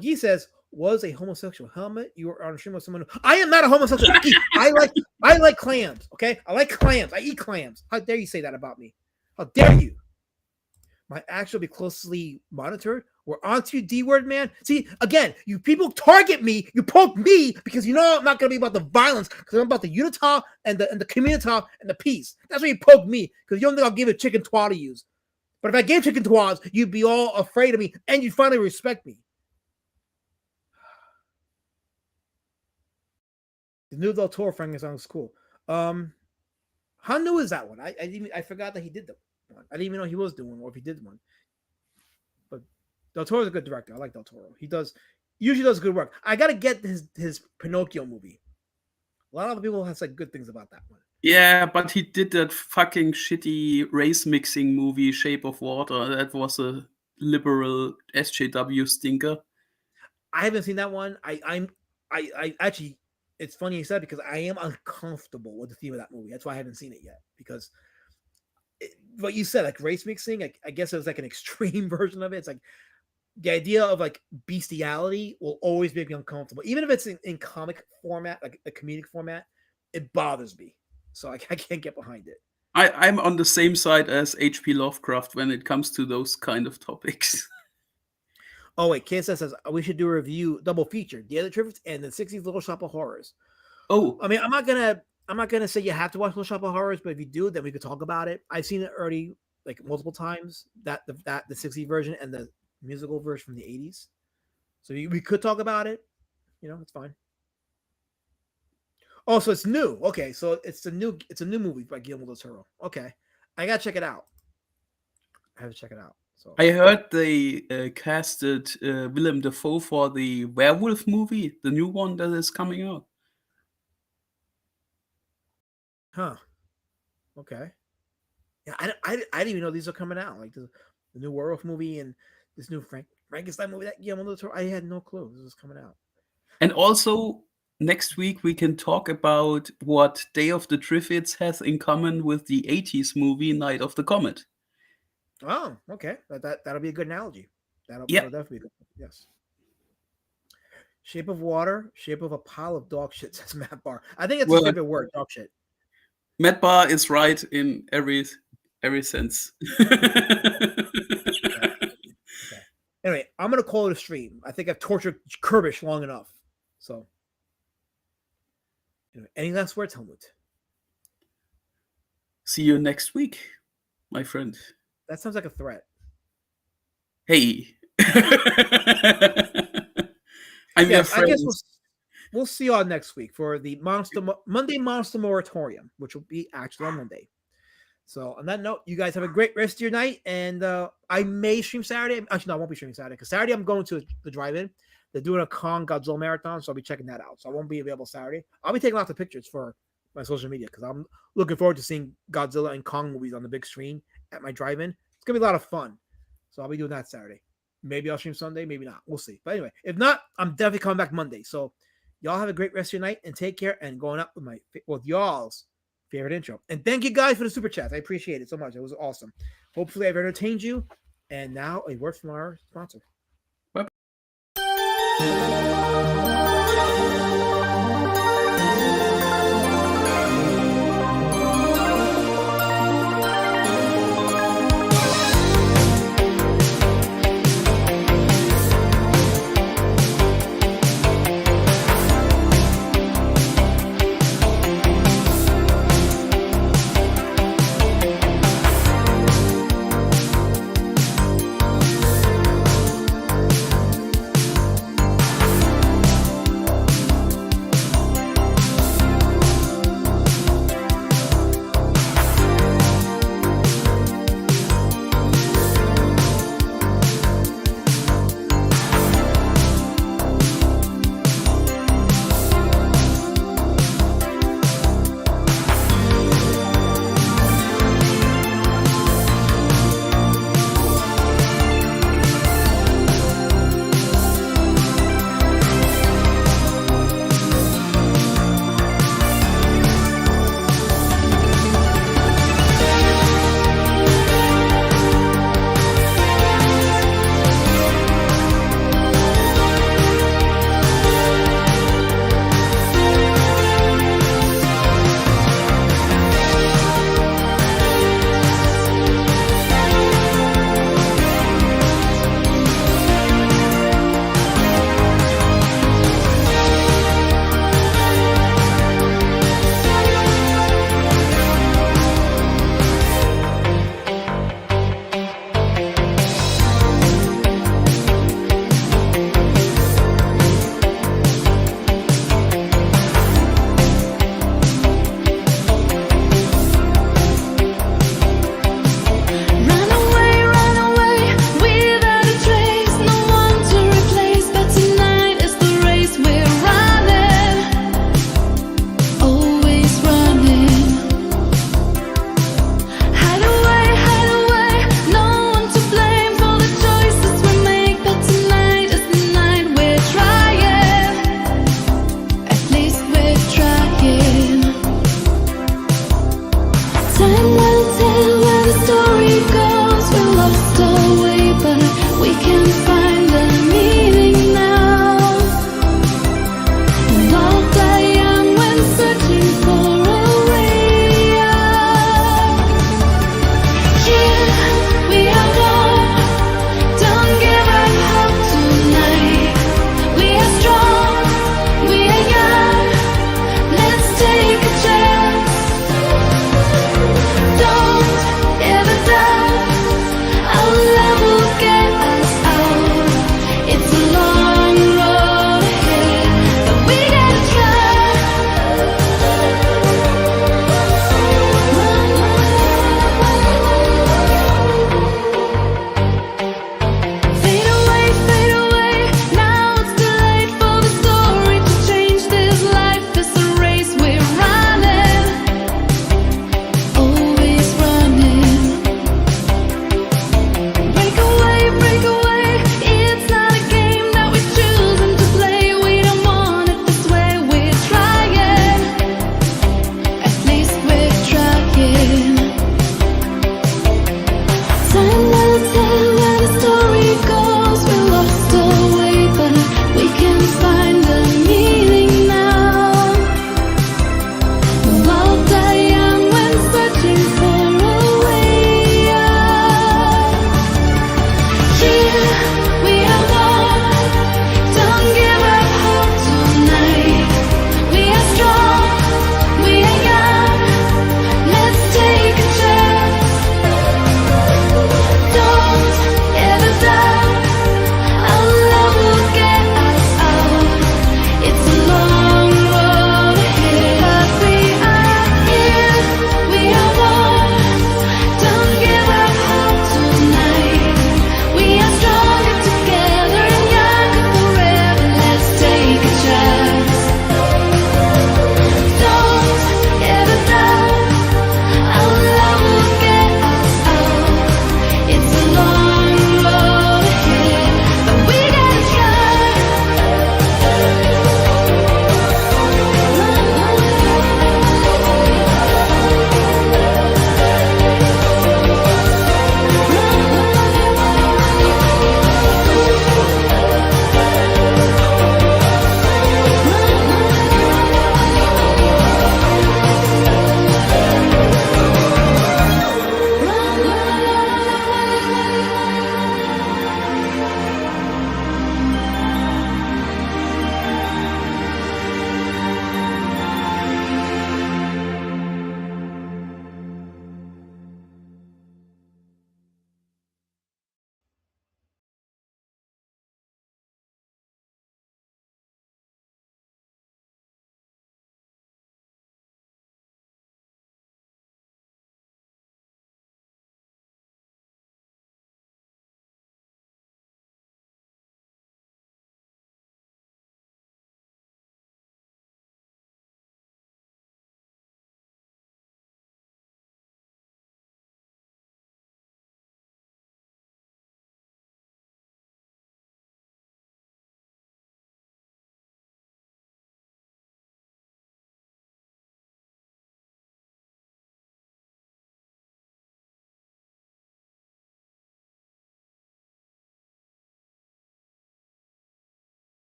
Guy says, was a homosexual. Helmet, you are on a stream with someone who, I am not a homosexual. Guy, I like clams, okay? I like clams. I eat clams. How dare you say that about me? How dare you? My action will be closely monitored. We're on to you, D-word, man. See, again, you people target me, you poke me because you know I'm not going to be about the violence because I'm about the unita and the community and the peace. That's why you poke me because you don't think I'll give a chicken twa to use. But if I gave chicken twas, you'd be all afraid of me and you'd finally respect me. The new Del Toro Frankenstein was cool. How new is that one? I forgot that he did the one. I didn't even know he was doing one or if he did one. But Del Toro's a good director. I like Del Toro. He usually does good work. I gotta get his Pinocchio movie. A lot of people have said good things about that one. Yeah, but he did that fucking shitty race mixing movie, Shape of Water. That was a liberal SJW stinker. I haven't seen that one. I actually, it's funny you said because I am uncomfortable with the theme of that movie. That's why I haven't seen it yet because what you said, like race mixing, I guess it was like an extreme version of it. It's like the idea of like bestiality will always make me uncomfortable, even if it's in comic format, like a comedic format. It bothers me, so I can't get behind it. I'm on the same side as H.P. Lovecraft when it comes to those kind of topics. Oh wait, KSS says we should do a review double feature: The Other Triffids and the '60s Little Shop of Horrors. Oh, I mean, I'm not gonna say you have to watch Little Shop of Horrors, but if you do, then we could talk about it. I've seen it already like multiple times. The '60s version and the musical version from the '80s. So we could talk about it. You know, it's fine. Oh, so it's new. Okay, so it's a new movie by Guillermo del Toro. Okay, I gotta check it out. I have to check it out. So I heard they casted Willem Dafoe for the werewolf movie, the new one that is coming out. huh? Okay. Yeah, I didn't even know these are coming out. Like the new werewolf movie and this new Frankenstein movie that Guillermo del Toro. I had no clue this was coming out. And also, next week we can talk about what Day of the Triffids has in common with the 80s movie Night of the Comet. Oh, okay. That'll be a good analogy. That'll definitely be good. Yes. Shape of Water, shape of a pile of dog shit, says Matt Barr. I think it's his favorite word, dog shit. Matt Barr is right in every sense. Okay. Anyway, I'm gonna call it a stream. I think I've tortured Kirbish long enough. So, anyway, any last words, Helmut? See you next week, my friend. That sounds like a threat. Hey. I'm your friend. I guess we'll see y'all next week for the Monday Monster Moratorium, which will be actually on Monday. So on that note, you guys have a great rest of your night, and I may stream Saturday. Actually, no, I won't be streaming Saturday because Saturday I'm going to the drive-in. They're doing a Kong Godzilla marathon, so I'll be checking that out. So I won't be available Saturday. I'll be taking lots of pictures for my social media because I'm looking forward to seeing Godzilla and Kong movies on the big screen at my drive-in. It's gonna be a lot of fun. So I'll be doing that Saturday. Maybe I'll stream Sunday, maybe not. We'll see. But anyway, if not, I'm definitely coming back Monday. So y'all have a great rest of your night and take care. And going up with y'all's favorite intro. And thank you guys for the super chats. I appreciate it so much. It was awesome. Hopefully I've entertained you. And now a word from our sponsor. Bye.